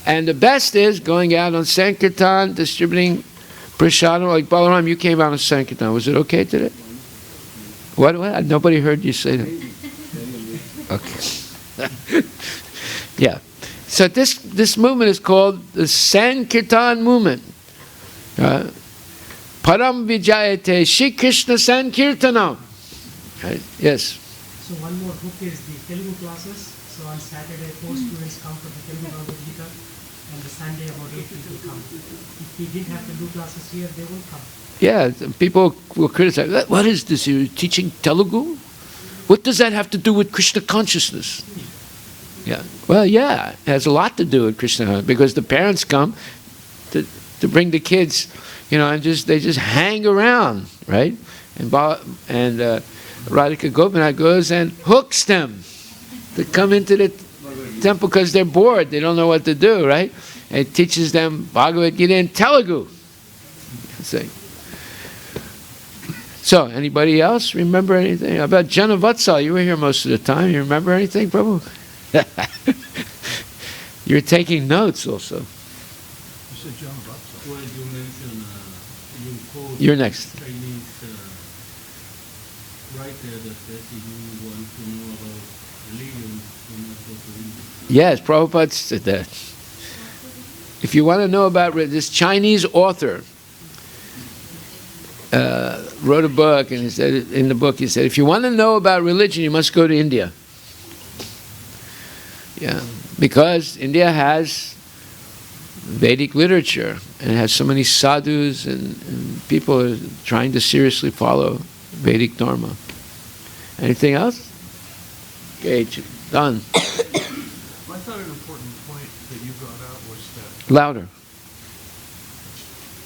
A: And the best is going out on Sankirtan, distributing prasadam. Like Balaram, you came out on Sankirtan. Was it okay today? What? Nobody heard you say that. Okay. Yeah. So this movement is called the Sankirtan movement. Param Vijayate Shri Krishna Sankirtana. Right? Yes.
D: So one more hook is the Telugu classes. So on Saturday, 4 students come for the Telugu Bhagavad Gita, and the Sunday about 8 people come. If we didn't have Telugu classes here, they won't come.
A: Yeah, people will criticize. What is this? You're teaching Telugu? What does that have to do with Krishna consciousness? Yeah. Well, yeah, it has a lot to do with Krishna, because the parents come to bring the kids, and they just hang around, right? And Radhika Gopinath goes and hooks them to come into the temple because they're bored. They don't know what to do, right? And it teaches them Bhagavad Gita in Telugu. So, anybody else remember anything about Janavatsal? You were here most of the time. You remember anything, Prabhu? You're taking notes also.
E: You said Janavatsal. Well, you mentioned, you quote
A: You're next.
E: Chinese writer that says if you want to know about religion, you must go to India.
A: Yes, Prabhupada said that. If you want to know about this Chinese author, wrote a book, and he said in the book, he said, if you want to know about religion, you must go to India. Yeah, because India has Vedic literature, and it has so many sadhus, and people are trying to seriously follow Vedic Dharma. Anything else? Okay, done.
E: I thought an important point that you brought out was that
A: Louder.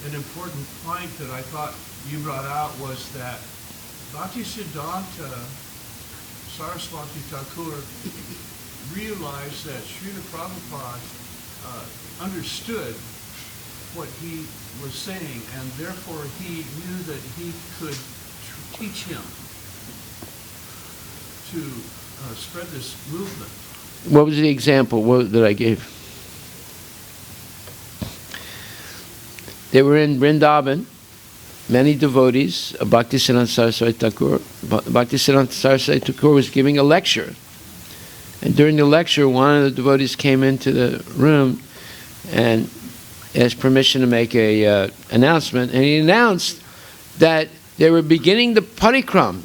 E: an important point that I thought you brought out was that
F: Bhaktisiddhanta Saraswati Thakur realized that Srila Prabhupada understood what he was saying, and therefore he knew that he could teach him to spread this movement.
A: What was the example that I gave? They were in Vrindavan, many devotees of Bhaktisiddhanta Saraswati Thakur. Bhaktisiddhanta Saraswati Thakur was giving a lecture. And during the lecture, one of the devotees came into the room and asked permission to make a announcement. And he announced that they were beginning the parikram.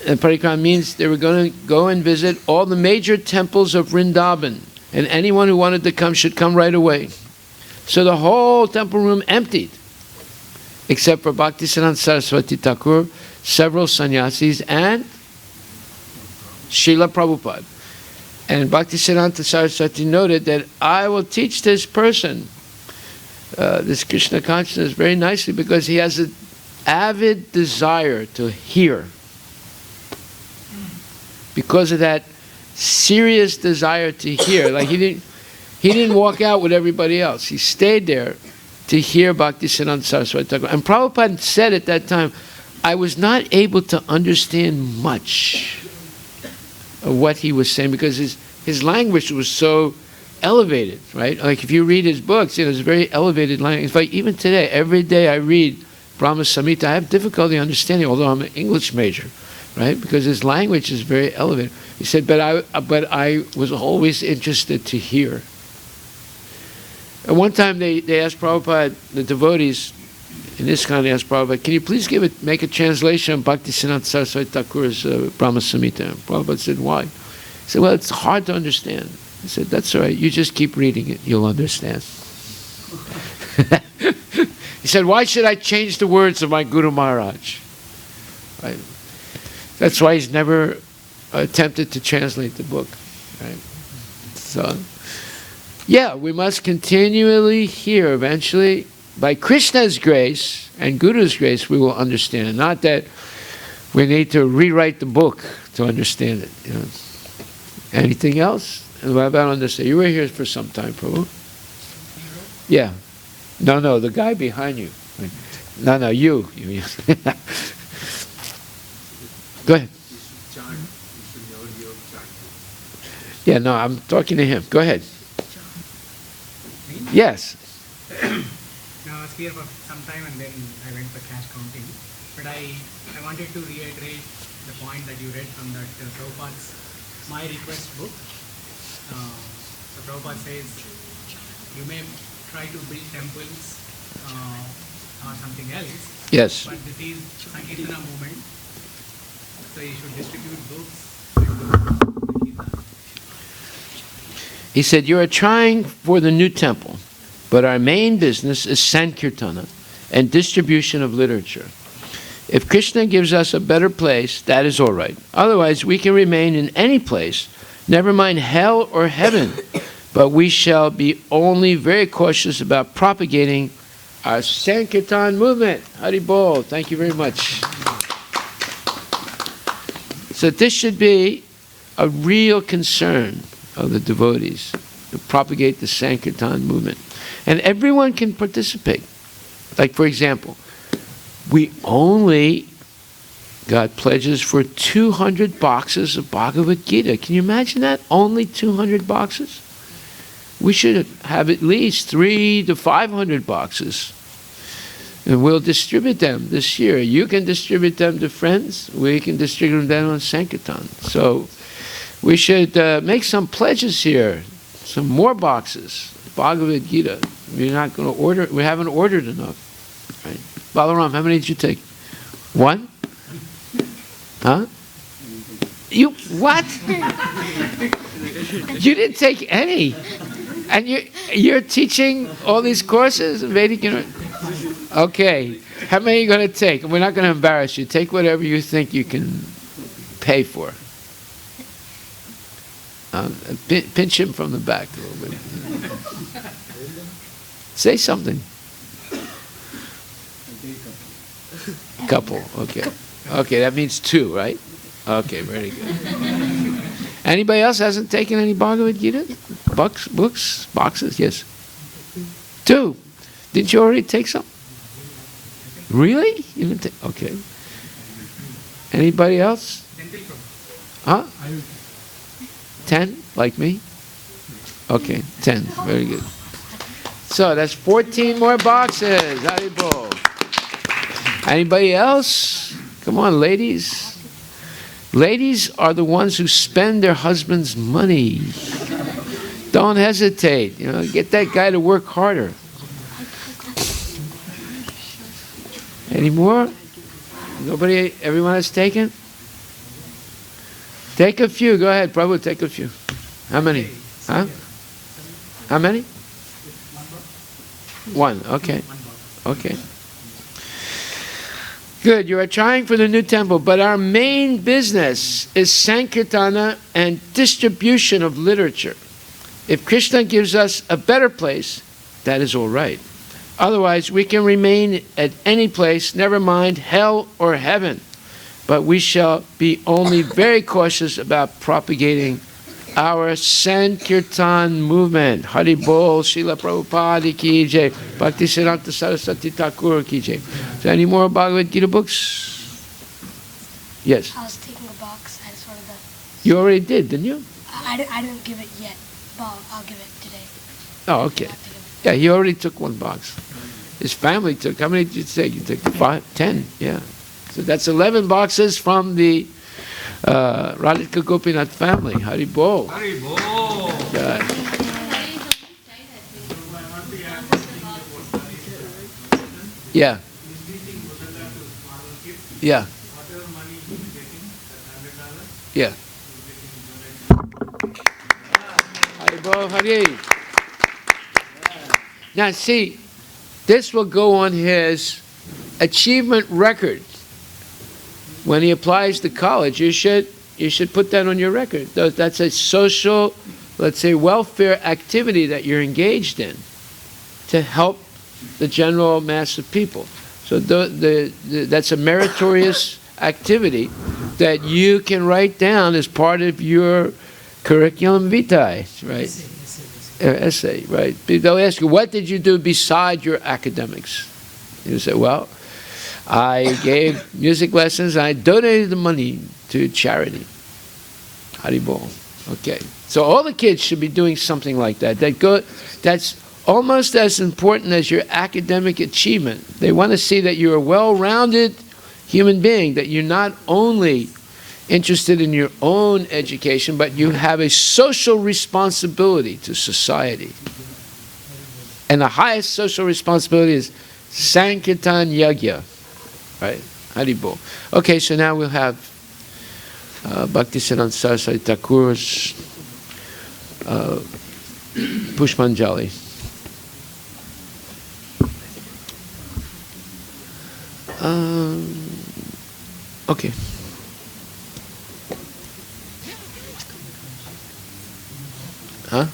A: And parikram means they were going to go and visit all the major temples of Vrindavan. And anyone who wanted to come should come right away. So the whole temple room emptied, except for Bhaktisiddhanta Saraswati Thakur, several sannyasis, and Srila Prabhupada. And Bhaktisiddhanta Saraswati noted that I will teach this person this Krishna consciousness very nicely because he has an avid desire to hear. Because of that serious desire to hear, like he didn't walk out with everybody else. He stayed there to hear Bhaktisiddhanta Saraswati Thakur. And Prabhupada said at that time, I was not able to understand much of what he was saying because his language was so elevated, right? Like if you read his books, it's very elevated language. In fact, even today, every day I read Brahma Samhita, I have difficulty understanding, although I'm an English major, right? Because his language is very elevated. He said, but I was always interested to hear. And one time they asked Prabhupada, the devotees in ISKCON, they asked Prabhupada, can you please make a translation of Bhaktisiddhanta Saraswati Thakur's Brahma Samhita? Prabhupada said, why? He said, well, it's hard to understand. He said, that's all right, you just keep reading it, you'll understand. He said, why should I change the words of my Guru Maharaj? Right? That's why he's never attempted to translate the book. Right? So, yeah, we must continually hear. Eventually, by Krishna's grace and Guru's grace, we will understand. Not that we need to rewrite the book to understand it. You know. Anything else? And what about understand? You were here for some time, Prabhu. Yeah. No, the guy behind you. No, you. Go ahead. Yeah, no, I'm talking to him. Go ahead. Yes.
B: Now, I was here for some time and then I went for cash counting. But I wanted to reiterate the point that you read from that Prabhupada's My Request book. So Prabhupada says, you may try to build temples or something else.
A: Yes.
B: But this is Sankirtana movement. So you should distribute books.
A: He said, you are trying for the new temple, but our main business is Sankirtana and distribution of literature. If Krishna gives us a better place, that is all right. Otherwise, we can remain in any place, never mind hell or heaven, but we shall be only very cautious about propagating our Sankirtan movement. Hari Bol. Thank you very much. So this should be a real concern of the devotees to propagate the Sankirtan movement. And everyone can participate. Like, for example, we only got pledges for 200 boxes of Bhagavad Gita. Can you imagine that? Only 200 boxes? We should have at least 300 to 500 boxes. And we'll distribute them this year. You can distribute them to friends. We can distribute them on Sankirtan. So we should make some pledges here. Some more boxes. Bhagavad Gita. We're not going to order. We haven't ordered enough. Right? Balaram, how many did you take? One? Huh? You what? You didn't take any. And you're teaching all these courses in Vedic University? Okay. How many are you going to take? We're not going to embarrass you. Take whatever you think you can pay for. Pinch him from the back a little bit. Say something. Couple, okay. Okay, that means 2, right? Okay, very good. Anybody else hasn't taken any Bhagavad Gita? Books? Boxes? Yes. 2. Didn't you already take some? Really? You didn't take? Okay. Anybody else? Huh? 10, like me? Okay, 10. Very good. So that's 14 more boxes. Haribol. Anybody else? Come on, ladies. Ladies are the ones who spend their husband's money. Don't hesitate. Get that guy to work harder. Any more? Nobody? Everyone has taken? Take a few. Go ahead, Prabhu. Take a few. How many? Huh? How many? 1. Okay. Okay. Good. You are trying for the new temple, but our main business is Sankirtana and distribution of literature. If Krishna gives us a better place, that is all right. Otherwise, we can remain at any place, never mind hell or heaven. But we shall be only very cautious about propagating our Sankirtan movement. Hari Bol, Srila Prabhupada ki jai, Bhaktisiddhanta Saraswati Thakur ki jai. So any more Bhagavad Gita books? Yes.
G: I was taking a box. I just wanted to.
A: You already did, didn't you?
G: I didn't give it yet, but I'll give it today.
A: Oh, okay. Yeah, he already took 1 box. His family took, how many did you take? You took 5, 10, yeah. So that's 11 boxes from the Radhika Gopinath family. Hari Bol.
F: Hari Bol.
A: God. Yeah. Yeah. Yeah. Hari Bol, Hari. Now see, this will go on his achievement record. When he applies to college, you should put that on your record. That's a social, let's say, welfare activity that you're engaged in to help the general mass of people. So that's a meritorious activity that you can write down as part of your curriculum vitae, right? Essay, right? They'll ask you, what did you do beside your academics? You say, well, I gave music lessons. I donated the money to charity. Haribol. Okay. So all the kids should be doing something like that. That's almost as important as your academic achievement. They want to see that you're a well-rounded human being, that you're not only interested in your own education, but you have a social responsibility to society. And the highest social responsibility is Sankirtan Yagya. Right? Haribol. Okay, so now we'll have Bhaktisiddhanta Saraswati Thakur's Pushpanjali. Okay. Huh?